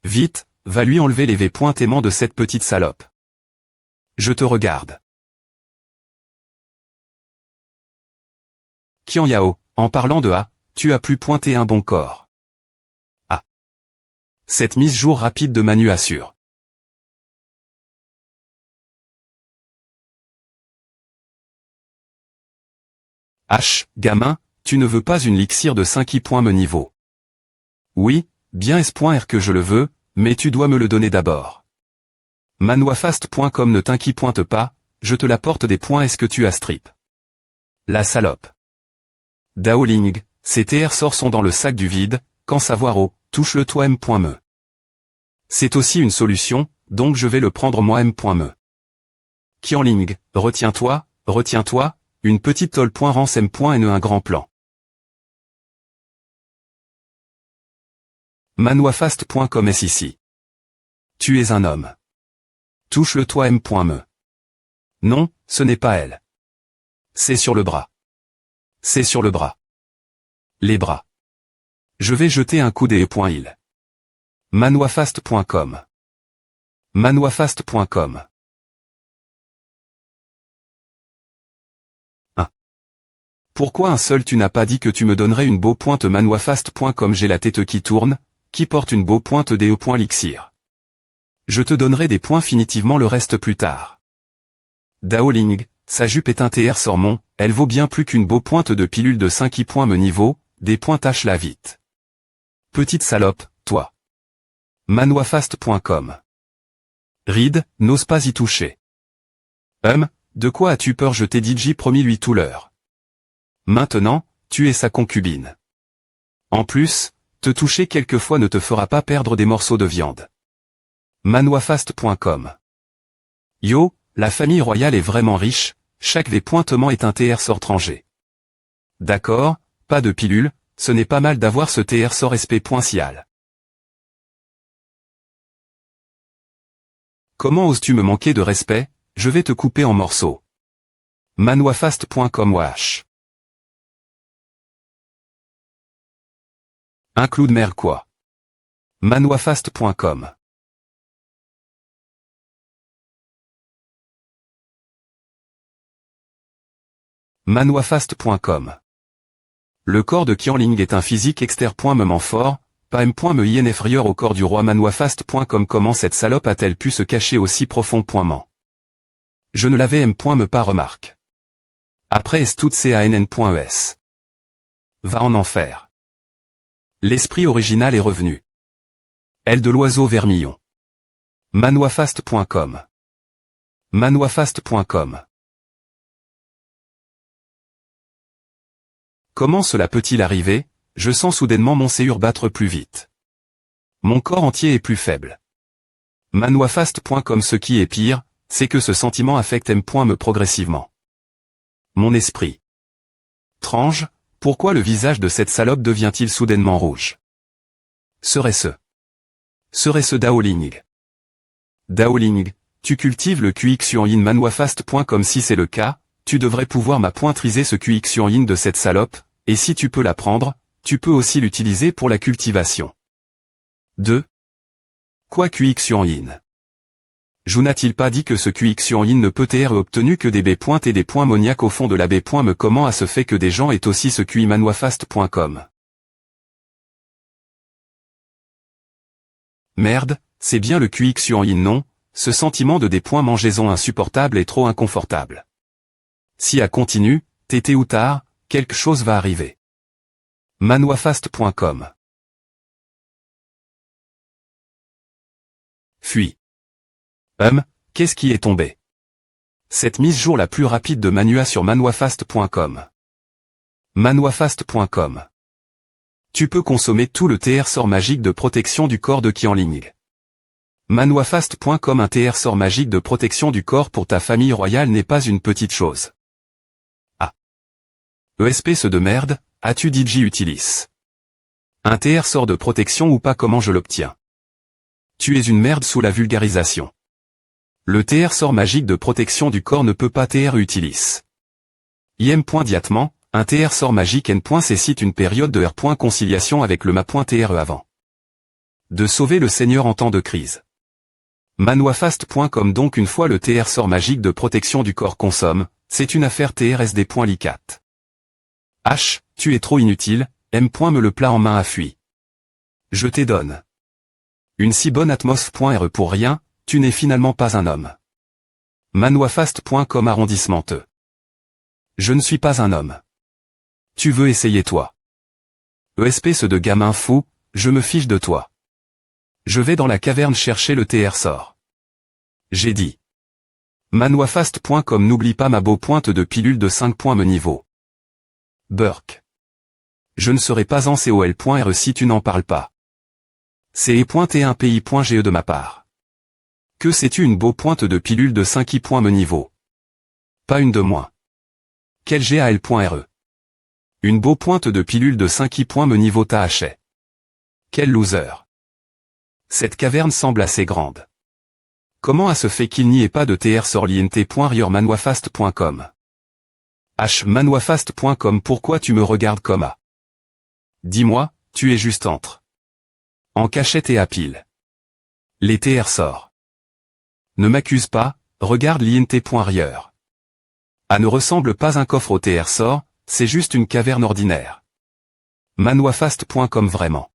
Vite, va lui enlever les V.aimants de cette petite salope. Je te regarde. Qian Yao, en parlant de tu as plus pointé un bon corps. Cette mise jour rapide de Manu assure. Gamin, tu ne veux pas une elixir de 5 i.me niveau. Oui, bien S.R que je le veux, mais tu dois me le donner d'abord. Manoifast.com ne t'inquiète pas, je te l'apporte des points. Est-ce que tu as strip? La salope. Daoling, ces TR sorts sont dans le sac du vide, quand savoir touche-le toi M.me. C'est aussi une solution, donc je vais le prendre moi M.me. Qianling, retiens-toi, une petite tolle.rance M.ne un grand plan. Manoifast.com est ici. Tu es un homme. Touche-le toi M.me. Non, ce n'est pas elle. C'est sur le bras. C'est sur le bras. Les bras. Je vais jeter un coup d'e.il. Manoifast.com. Manoifast.com. 1. Pourquoi un seul tu n'as pas dit que tu me donnerais une beau pointe? Manoifast.com. J'ai la tête qui tourne, qui porte une beau pointe d'e.lixir. Je te donnerai des points finitivement le reste plus tard. Daoling, sa jupe est un TR Sormon, elle vaut bien plus qu'une beau pointe de pilule de 5 i.me niveau, des points la vite. Petite salope, toi. Manoifast.com. Ride, n'ose pas y toucher. de quoi as-tu peur? Je t'ai dit, J promis lui tout l'heure. Maintenant, tu es sa concubine. En plus, te toucher quelquefois ne te fera pas perdre des morceaux de viande. Manoifast.com. Yo, la famille royale est vraiment riche, chaque V-pointement est un TR sort rangé. D'accord, pas de pilule, ce n'est pas mal d'avoir ce TR sort SP.cial. Comment oses-tu me manquer de respect? Je vais te couper en morceaux. Manoifast.com. Wesh. Un clou de mer quoi? Manoifast.com. Manoifast.com. Le corps de Qianling est un physique externe. Moment fort, pas M.me inférieur au corps du roi. Manoifast.com. Comment cette salope a-t-elle pu se cacher aussi profond? Je ne l'avais M.me pas remarque. Après est tout cann.es. Va en enfer. L'esprit original est revenu. Aile de l'oiseau vermillon. Manoifast.com. Manoifast.com. Comment cela peut-il arriver? Je sens soudainement mon cœur battre plus vite. Mon corps entier est plus faible. Manoifast.com. Ce qui est pire, c'est que ce sentiment affecte M.me progressivement. Mon esprit. Trange, pourquoi le visage de cette salope devient-il soudainement rouge? Serait-ce Daoling? Daoling, tu cultives le QX-Yin. Manoifast.com. Si c'est le cas, tu devrais pouvoir m'appointriser ce QX-Yin de cette salope, et si tu peux la prendre, tu peux aussi l'utiliser pour la cultivation. 2. Quoi QX-Yin? Jou n'a-t-il pas dit que ce QX-Yin ne peut être obtenu que des B. et des points moniaques au fond de la B. Me comment à se fait que des gens aient aussi ce QI? Manoifast.com. Merde, c'est bien le QX-Yin non, ce sentiment de des points mangeaison insupportable est trop inconfortable. Si à continue, tété ou tard, quelque chose va arriver. Manoifast.com. Fuis. Qu'est-ce qui est tombé? Cette mise jour la plus rapide de Manua sur Manoifast.com. Manoifast.com. Tu peux consommer tout le TR sort magique de protection du corps de Qianling. Manoifast.com. Un TR sort magique de protection du corps pour ta famille royale n'est pas une petite chose. Ah. ESP ce de merde, as-tu dit J Utilis? Un TR sort de protection ou pas? Comment je l'obtiens? Tu es une merde sous la vulgarisation. Le TR sort magique de protection du corps ne peut pas TR Utilis. IM.diatement, un TR sort magique N. Cite une période de R. Conciliation avec le Ma.TRE avant. De sauver le Seigneur en temps de crise. Manoifast.com. Donc une fois le TR sort magique de protection du corps consomme, c'est une affaire TRSD.licat. H, tu es trop inutile, M. Me le plat en main a fui. Je t'ai donne. Une si bonne atmos.re pour rien, tu n'es finalement pas un homme. Manoifast.com. Arrondissement E. Je ne suis pas un homme. Tu veux essayer toi? ESP ce de gamin fou, je me fiche de toi. Je vais dans la caverne chercher le TR sort. J'ai dit. Manoifast.com. N'oublie pas ma beau pointe de pilule de 5 points me niveau. Burk. Je ne serai pas en COL.re si tu n'en parles pas. CE.T1PI.GE de ma part. Que sais-tu une beau pointe de pilule de 5 I. Me niveau. Pas une de moins. Quel GAL.RE. Une beau pointe de pilule de 5 I. Me niveau THE. Quel loser. Cette caverne semble assez grande. Comment à se fait qu'il n'y ait pas de TR sort l'INT.RIOR? Manoifast.com. H. Manoifast.com. Pourquoi tu me regardes comme à? Dis-moi, tu es juste entre. En cachette et à pile. Les TR sort. Ne m'accuse pas, regarde l'INT.RIOR. A ne ressemble pas un coffre au TR sort, c'est juste une caverne ordinaire. Manoifast.com. Vraiment.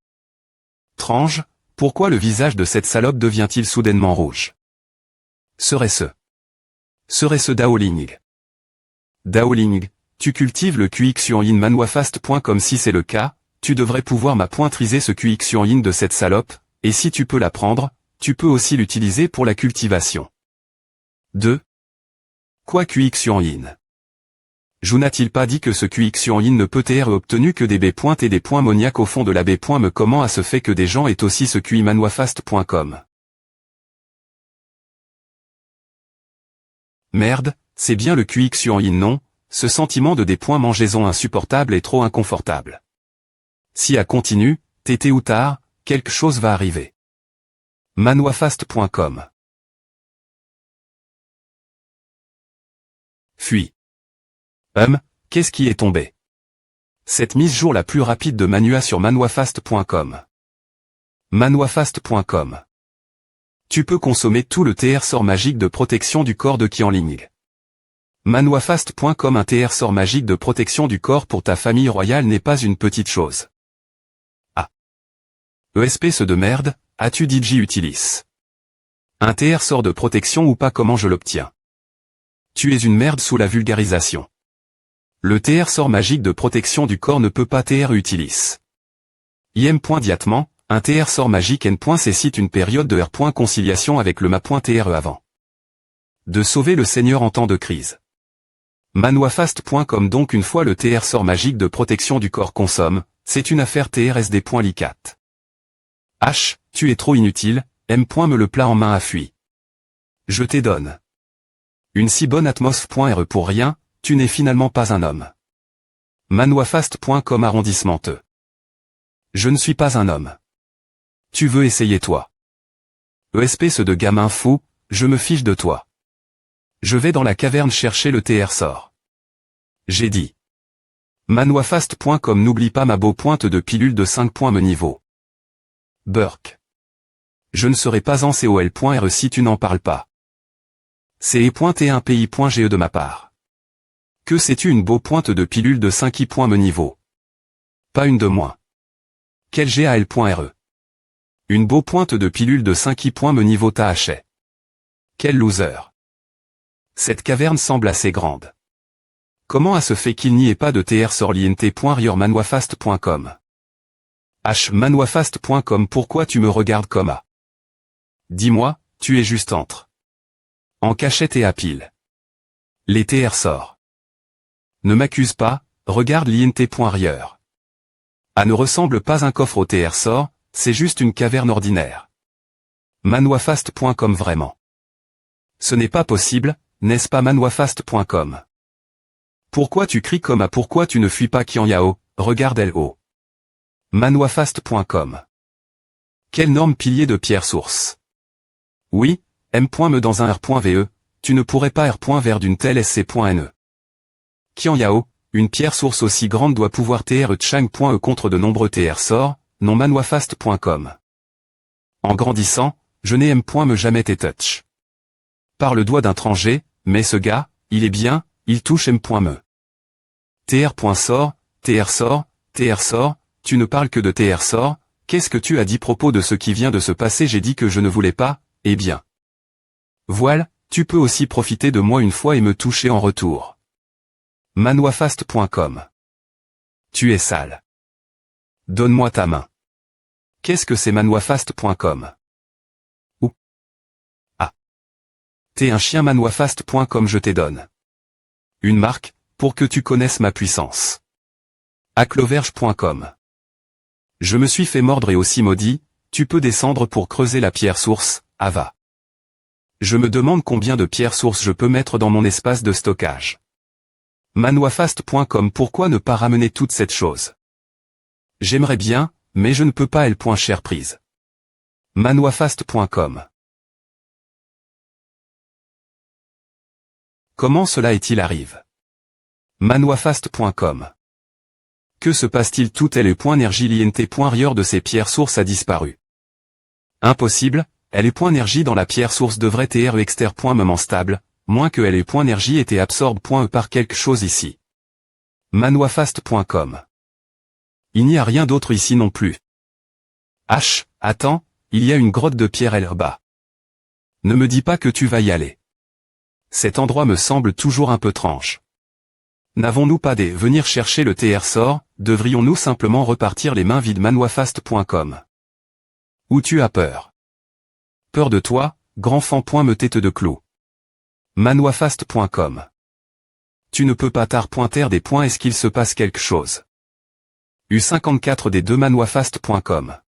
Trange, pourquoi le visage de cette salope devient-il soudainement rouge? Serait-ce Daoling? Daoling, tu cultives le QX-Yin. Manoifast.com. Si c'est le cas, tu devrais pouvoir m'appointriser ce QX-Yin de cette salope, et si tu peux la prendre, tu peux aussi l'utiliser pour la cultivation. 2. Quoi QX en yin? Jou n'a-t-il pas dit que ce QX en yin ne peut être obtenu que des B. et des points moniaques au fond de la B. Me comment à se fait que des gens aient aussi ce QI manuafast.com? Merde, c'est bien le QX en yin non, ce sentiment de des points mangeaison insupportable et trop inconfortable. Si à continue, tété ou tard, quelque chose va arriver. Manuafast.com. Fuis. Qu'est-ce qui est tombé? Cette mise jour la plus rapide de Manua sur manuafast.com. Manuafast.com. Tu peux consommer tout le TR sort magique de protection du corps de Qianling. Manuafast.com. Un TR sort magique de protection du corps pour ta famille royale n'est pas une petite chose. Ah. ESP ce de merde, as-tu DJ Utilis? Un TR sort de protection ou pas? Comment je l'obtiens? Tu es une merde sous la vulgarisation. Le TR sort magique de protection du corps ne peut pas TR Utilis. IM.diatement, un TR sort magique N. cite une période de R. conciliation avec le ma.TRE avant. De sauver le Seigneur en temps de crise. Manuafast.com. Donc une fois le TR sort magique de protection du corps consomme, c'est une affaire TRSD.licat. H, tu es trop inutile, M. Me le plat en main a fui. Je t'ai donne. Une si bonne atmosphère pour rien, tu n'es finalement pas un homme. Manuafast.com. Arrondissement E. Je ne suis pas un homme. Tu veux essayer toi? ESP ce de gamin fou, je me fiche de toi. Je vais dans la caverne chercher le TR sort. J'ai dit. Manuafast.com. N'oublie pas ma beau pointe de pilule de 5 points me niveau. Burk. Je ne serai pas en COL.RE si tu n'en parles pas. CE.T1PI.GE de ma part. Que sais-tu une beau pointe de pilule de 5 I. Me niveau. Pas une de moins. Quel GAL.RE. Une beau pointe de pilule de 5 I. Me niveau t'achais. Quel loser. Cette caverne semble assez grande. Comment à se fait qu'il n'y ait pas de TR sort l'INT.RIOR manuafast.com? H. Manuafast.com. Pourquoi tu me regardes comme à? Dis-moi, tu es juste entre. En cachette et à pile. Les TR sort. Ne m'accuse pas, regarde l'INT.RIOR. A ne ressemble pas un coffre au TR sort, c'est juste une caverne ordinaire. Manuafast.com. Vraiment. Ce n'est pas possible, n'est-ce pas? Manuafast.com. Pourquoi tu cries comme à? Pourquoi tu ne fuis pas Qianyao? Regarde LO. Manuafast.com. Quel norme pilier de pierre source? Oui, M.me dans un R.ve, tu ne pourrais pas R. vers d'une telle SC.ne. Qianyao, une pierre source aussi grande doit pouvoir TR Chang.e contre de nombreux TR sorts, non manuafast.com. En grandissant, je n'ai M.me jamais été touch. Par le doigt d'un étranger, mais ce gars, il est bien, il touche M.me. TR.sort, TR sort, TR sort, tu ne parles que de TR sort, qu'est-ce que tu as dit propos de ce qui vient de se passer? J'ai dit que je ne voulais pas, eh bien. Voilà, tu peux aussi profiter de moi une fois et me toucher en retour. Manuafast.com. Tu es sale. Donne-moi ta main. Qu'est-ce que c'est manuafast.com? Ou. Ah. T'es un chien. Manuafast.com. Je t'ai donne. Une marque, pour que tu connaisses ma puissance. Acloverge.com. Je me suis fait mordre et aussi maudit, tu peux descendre pour creuser la pierre source, Ava. Je me demande combien de pierres sources je peux mettre dans mon espace de stockage. Manuafast.com. Pourquoi ne pas ramener toute cette chose? J'aimerais bien, mais je ne peux pas. Cher prise. Manuafast.com. Comment cela est-il arrive? Manuafast.com. Que se passe-t-il? Tout est le point énergie l'INT.RIOR de ces pierres sources a disparu. Impossible, elle est point énergie dans la pierre source devrait être exter.moment stable, moins que elle est point énergie était absorbe.e par quelque chose ici. Manuafast.com. Il n'y a rien d'autre ici non plus. H, attends, il y a une grotte de pierre là-bas. Ne me dis pas que tu vas y aller. Cet endroit me semble toujours un peu tranche. N'avons-nous pas des venir chercher le TR sort, devrions-nous simplement repartir les mains vides? Manuafast.com. Où tu as peur? Peur de toi, grand fan. Me tête de clou. Manoifast.com. Tu ne peux pas t'arpointer des points, est-ce qu'il se passe quelque chose? U54D2 Manoifast.com.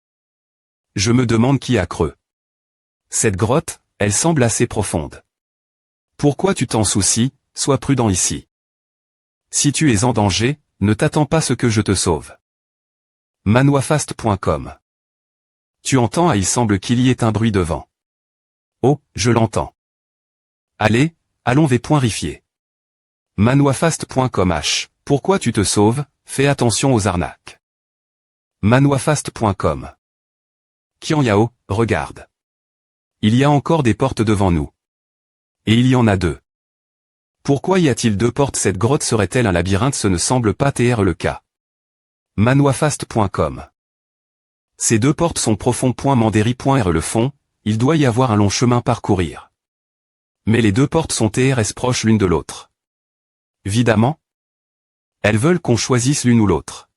Je me demande qui a creux. Cette grotte, elle semble assez profonde. Pourquoi tu t'en soucies? Sois prudent ici. Si tu es en danger, ne t'attends pas à ce que je te sauve. Manoifast.com. Tu entends? Il semble qu'il y ait un bruit devant. Oh, je l'entends. Allez, allons vérifier. Manoifast.com. Pourquoi tu te sauves? Fais attention aux arnaques. Manoifast.com. Qian Yao, regarde. Il y a encore des portes devant nous. Et il y en a deux. Pourquoi y a-t-il deux portes? Cette grotte serait-elle un labyrinthe? Ce ne semble pas être le cas. Manoifast.com. Ces deux portes sont profondes. Mandéry.r le fond, il doit y avoir un long chemin à parcourir. Mais les deux portes sont TRS proches l'une de l'autre. Évidemment. Elles veulent qu'on choisisse l'une ou l'autre.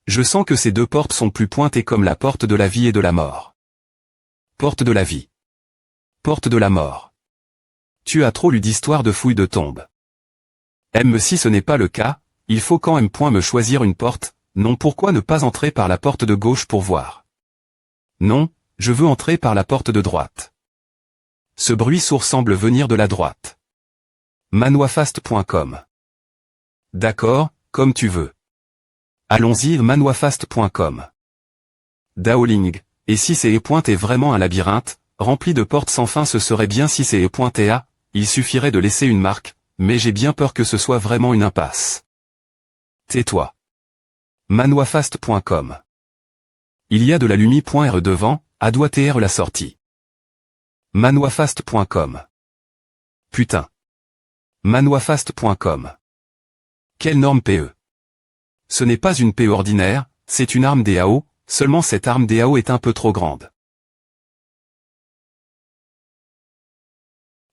Je sens que ces deux portes sont plus pointées comme la porte de la vie et de la mort. Porte de la vie. Porte de la mort. Tu as trop lu d'histoires de fouilles de tombes. Si ce n'est pas le cas, il faut quand même me choisir une porte. Non, pourquoi ne pas entrer par la porte de gauche pour voir? Non, je veux entrer par la porte de droite. Ce bruit sourd semble venir de la droite. Manoifast.com. D'accord, comme tu veux. Allons-y. Manoifast.com. Daoling. Et si ces pointes est vraiment un labyrinthe, rempli de portes sans fin? Ce serait bien si ces pointes A, il suffirait de laisser une marque, mais j'ai bien peur que ce soit vraiment une impasse. Tais-toi. Manoifast.com. Il y a de la lumière.r devant, à doigt TR la sortie. Manoifast.com. Putain. Manoifast.com. Quelle norme PE? Ce n'est pas une PE ordinaire, c'est une arme DAO, seulement cette arme DAO est un peu trop grande.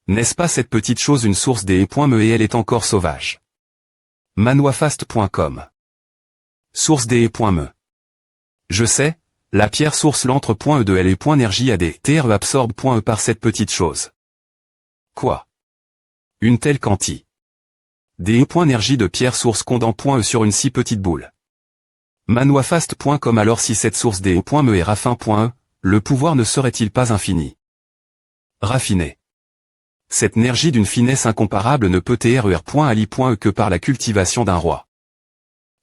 N'est-ce pas cette petite chose une source DE.me et elle est encore sauvage? Manoifast.com. Source DE.me. Je sais, la pierre source l'entre.e de LE.énergie a des TRE absorbe.e par cette petite chose. Quoi? Une telle quantité. DE.énergie de pierre source condensée sur une si petite boule. Manoifast.com. Alors si cette source DE.me est raffin.e, le pouvoir ne serait-il pas infini? Raffiné. Cette énergie d'une finesse incomparable ne peut TRER.ali.e que par la cultivation d'un roi.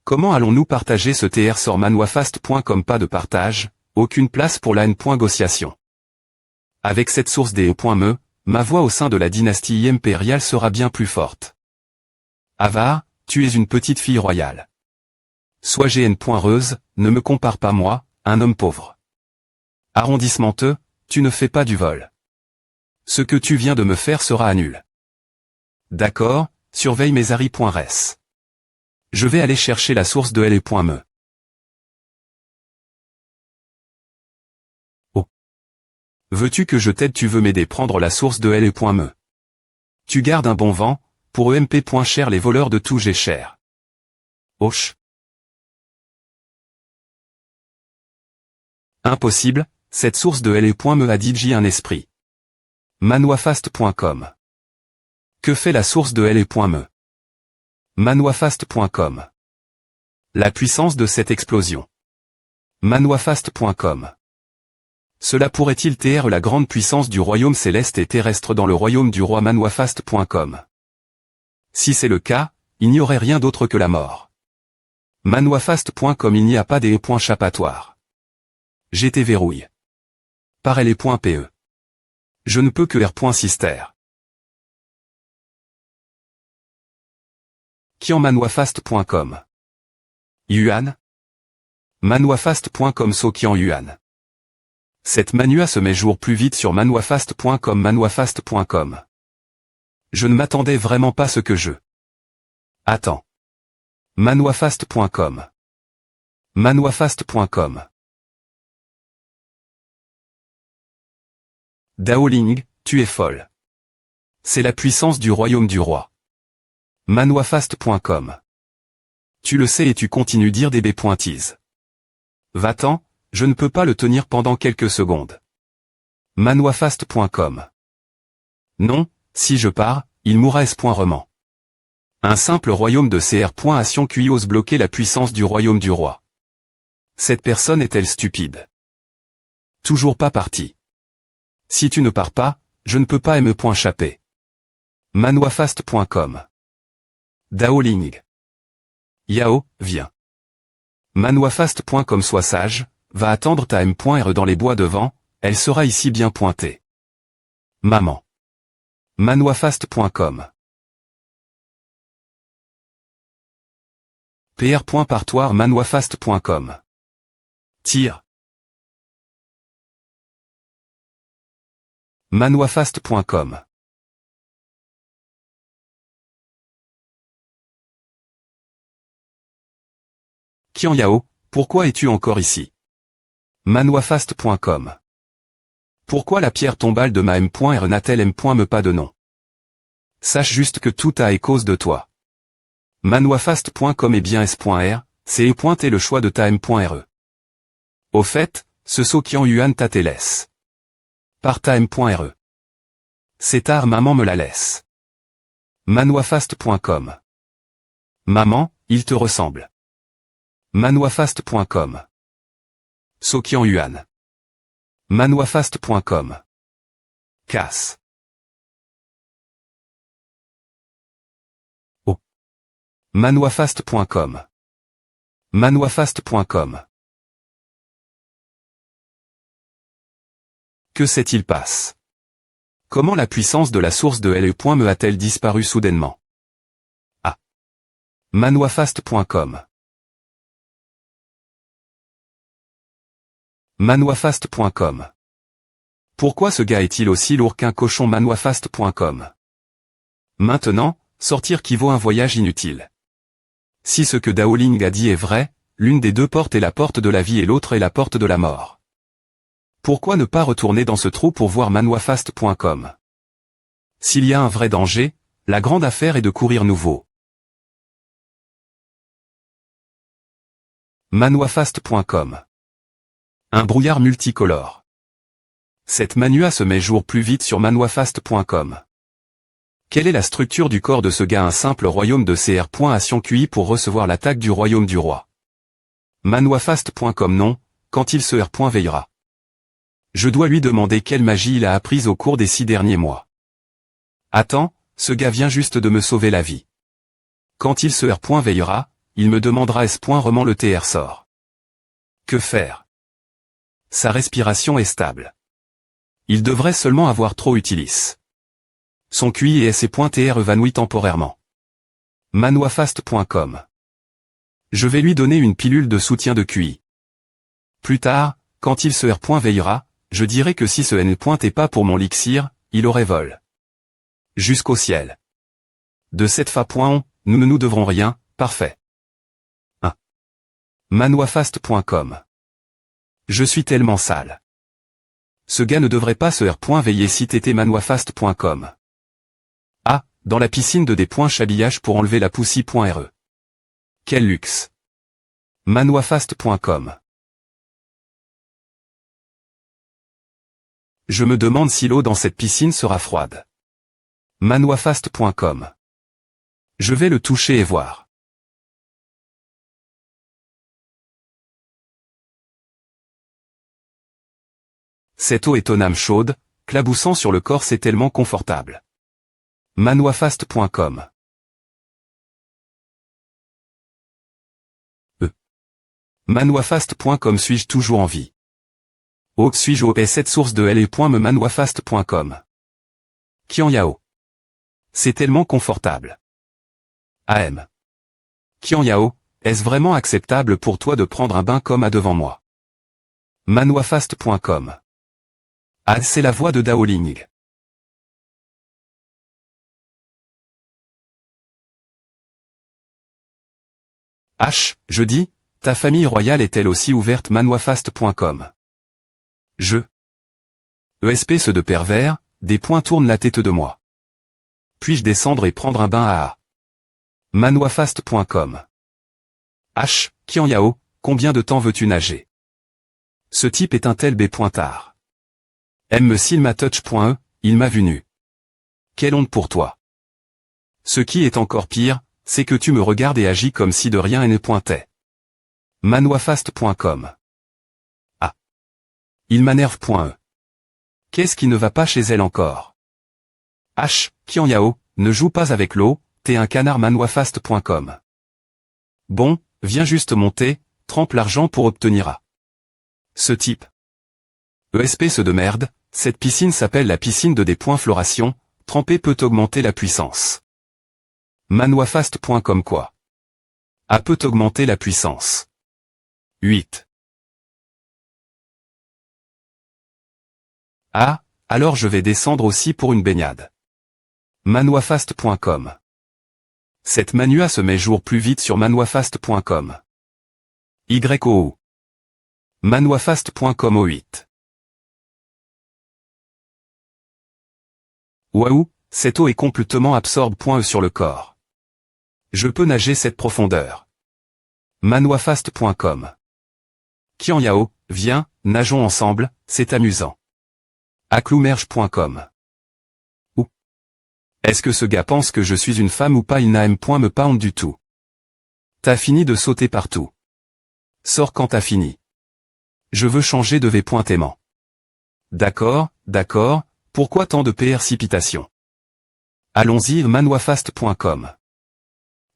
Comment allons-nous partager ce TR sur Manoifast.com? Pas de partage, aucune place pour la négociation. Avec cette source DE.me, ma voix au sein de la dynastie impériale sera bien plus forte. Avare, tu es une petite fille royale. Sois GN.reuse, ne me compare pas moi, un homme pauvre. Arrondissement-te, tu ne fais pas du vol. Ce que tu viens de me faire sera annulé. D'accord, surveille mes ari.res. Je vais aller chercher la source de LE.me. Oh. Veux-tu que je t'aide? Tu veux m'aider? Prendre la source de LE.me. Tu gardes un bon vent, pour EMP.cher les voleurs de tout j'ai cher. Hoche. Impossible, cette source de LE.me a DJ un esprit. Manoifast.com. Que fait la source de LE.me? Manoifast.com. La puissance de cette explosion. Manoifast.com. Cela pourrait-il TR la grande puissance du royaume céleste et terrestre dans le royaume du roi? Manoifast.com. Si c'est le cas, il n'y aurait rien d'autre que la mort. Manoifast.com. Il n'y a pas des points échappatoires. GT verrouille. Par LE.pe. Je ne peux que R.sister. Qian Manoifast.com. Yuan. Manoifast.com. So Qian Yuan. Cette manua se met jour plus vite sur Manoifast.com. Manoifast.com. Je ne m'attendais vraiment pas à ce que je... Attends. Manoifast.com. Manoifast.com. Daoling, tu es folle. C'est la puissance du royaume du roi. Manoifast.com. Tu le sais et tu continues dire des pointises. Va-t'en, je ne peux pas le tenir pendant quelques secondes. Manoifast.com. Non, Si je pars, il mourra s.roman. Un simple royaume de CR. Ation ose bloquer la puissance du royaume du roi. Cette personne est-elle stupide? Toujours pas parti. Si tu ne pars pas, je ne peux pas me.chaper. Manwafast.com. Daoling. Yao, viens. Manwafast.com. Sois sage, va attendre ta M.R dans les bois devant, elle sera ici bien pointée. Maman. Manwafast.com. pr.partoire. Manwafast.com. Tire. Manwafast.com. Qian Yao, pourquoi es-tu encore ici? Manwafast.com. Pourquoi la pierre tombale de ma M.R n'a-t-elle me pas de nom? Sache juste que tout a est cause de toi. Manwafast.com. Et bien s.r, c'est et le choix de ta M.re. Au fait, ce So Qian Yuan ta te laisse. Par ta M.re. C'est tard, maman me la laisse. Manwafast.com. Maman, il te ressemble. Manwafast.com. So Qian Yuan. Manwafast.com. Casse. Oh. Manwafast.com. Manwafast.com. Que s'est-il passe? Comment la puissance de la source de LE. Me a-t-elle disparu soudainement? Ah. Manwafast.com. Manwafast.com. Pourquoi ce gars est-il aussi lourd qu'un cochon? Manwafast.com. Maintenant, sortir qui vaut un voyage inutile. Si ce que Daoling a dit est vrai, l'une des deux portes est la porte de la vie et l'autre est la porte de la mort. Pourquoi ne pas retourner dans ce trou pour voir Manwafast.com? S'il y a un vrai danger, la grande affaire est de courir nouveau. Manwafast.com. Un brouillard multicolore. Cette manua se met jour plus vite sur Manwafast.com. Quelle est la structure du corps de ce gars? Un simple royaume de CR. Ation QI pour recevoir l'attaque du royaume du roi. Manwafast.com. Non, quand il se veillera. Je dois lui demander quelle magie il a apprise au cours des 6 derniers mois. Attends, ce gars vient juste de me sauver la vie. Quand il se veillera, il me demandera s.roman le TR sort. Que faire? Sa respiration est stable. Il devrait seulement avoir trop utilis. Son QI et ses.TR évanouit temporairement. Manwafast.com. Je vais lui donner une pilule de soutien de QI. Plus tard, quand il se veillera, je dirai que si ce N. est pas pour mon elixir, il aurait vol. Jusqu'au ciel. De cette fa. Nous ne nous devrons rien, parfait. 1. Manwafast.com. Je suis tellement sale. Ce gars ne devrait pas se veiller si t'étais Manwafast.com. Ah, dans la piscine de des.chabillage pour enlever la poussie.re. Quel luxe. Manwafast.com. Je me demande si l'eau dans cette piscine sera froide. Manwafast.com. Je vais le toucher et voir. Cette eau est aux âme chaude, claboussant sur le corps, c'est tellement confortable. Manwafast.com. Manwafast.com. Suis-je toujours en vie? Oh, suis-je au cette source de LE. Manwafast.com. Qian Yao. C'est tellement confortable. AM. Qian Yao, est-ce vraiment acceptable pour toi de prendre un bain comme à devant moi? Manwafast.com. Ah, c'est la voix de Daoling. H, je dis, ta famille royale est-elle aussi ouverte? Manwafast.com. Espèce de pervers, des points tournent la tête de moi. Puis-je descendre et prendre un bain à Manwafast.com. H, Qian Yao, combien de temps veux-tu nager? Ce type est un tel B. Tard. M. Silmatouch.e, il m'a vu nu. Quelle honte pour toi. Ce qui est encore pire, c'est que tu me regardes et agis comme si de rien ne pointait. Manoifast.com. Ah. Il m'énerve. Qu'est-ce qui ne va pas chez elle encore? H. Kian Yao, ne joue pas avec l'eau, t'es un canard. Manoifast.com. Bon, viens juste monter, trempe l'argent pour obtenir A. Ce type. ESP ce de merde, cette piscine s'appelle la piscine de floration, tremper peut augmenter la puissance. Manoifast.com quoi. A peut augmenter la puissance. 8. Ah, alors je vais descendre aussi pour une baignade. Manoifast.com. Cette manua se met jour plus vite sur manoifast.com. YOU. Manoifast.com au 8. Waouh, cette eau est complètement absorbe.e sur le corps. Je peux nager cette profondeur. Manoifast.com. Kian Yao, viens, nageons ensemble, c'est amusant. Acloumerge.com. Ou. Est-ce que ce gars pense que je suis une femme ou pas? Il n'aime point me pound du tout. T'as fini de sauter partout. Sors quand t'as fini. Je veux changer de V.aimant. D'accord, pourquoi tant de précipitation? Allons-y. Manoifast.com.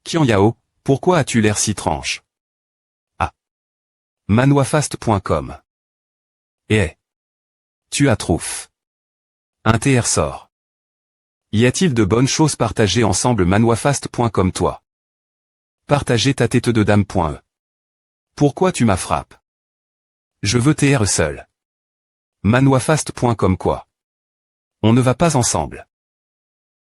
Kian Yao, pourquoi as-tu l'air si tranche? Ah. Manoifast.com. Eh. Tu as trouf. Un TR sort. Y a-t-il de bonnes choses partagées ensemble? Manoifast.com toi. Partager ta tête de dame.e. Pourquoi tu m'as frappé? Je veux TR seul. Manoifast.com quoi. On ne va pas ensemble.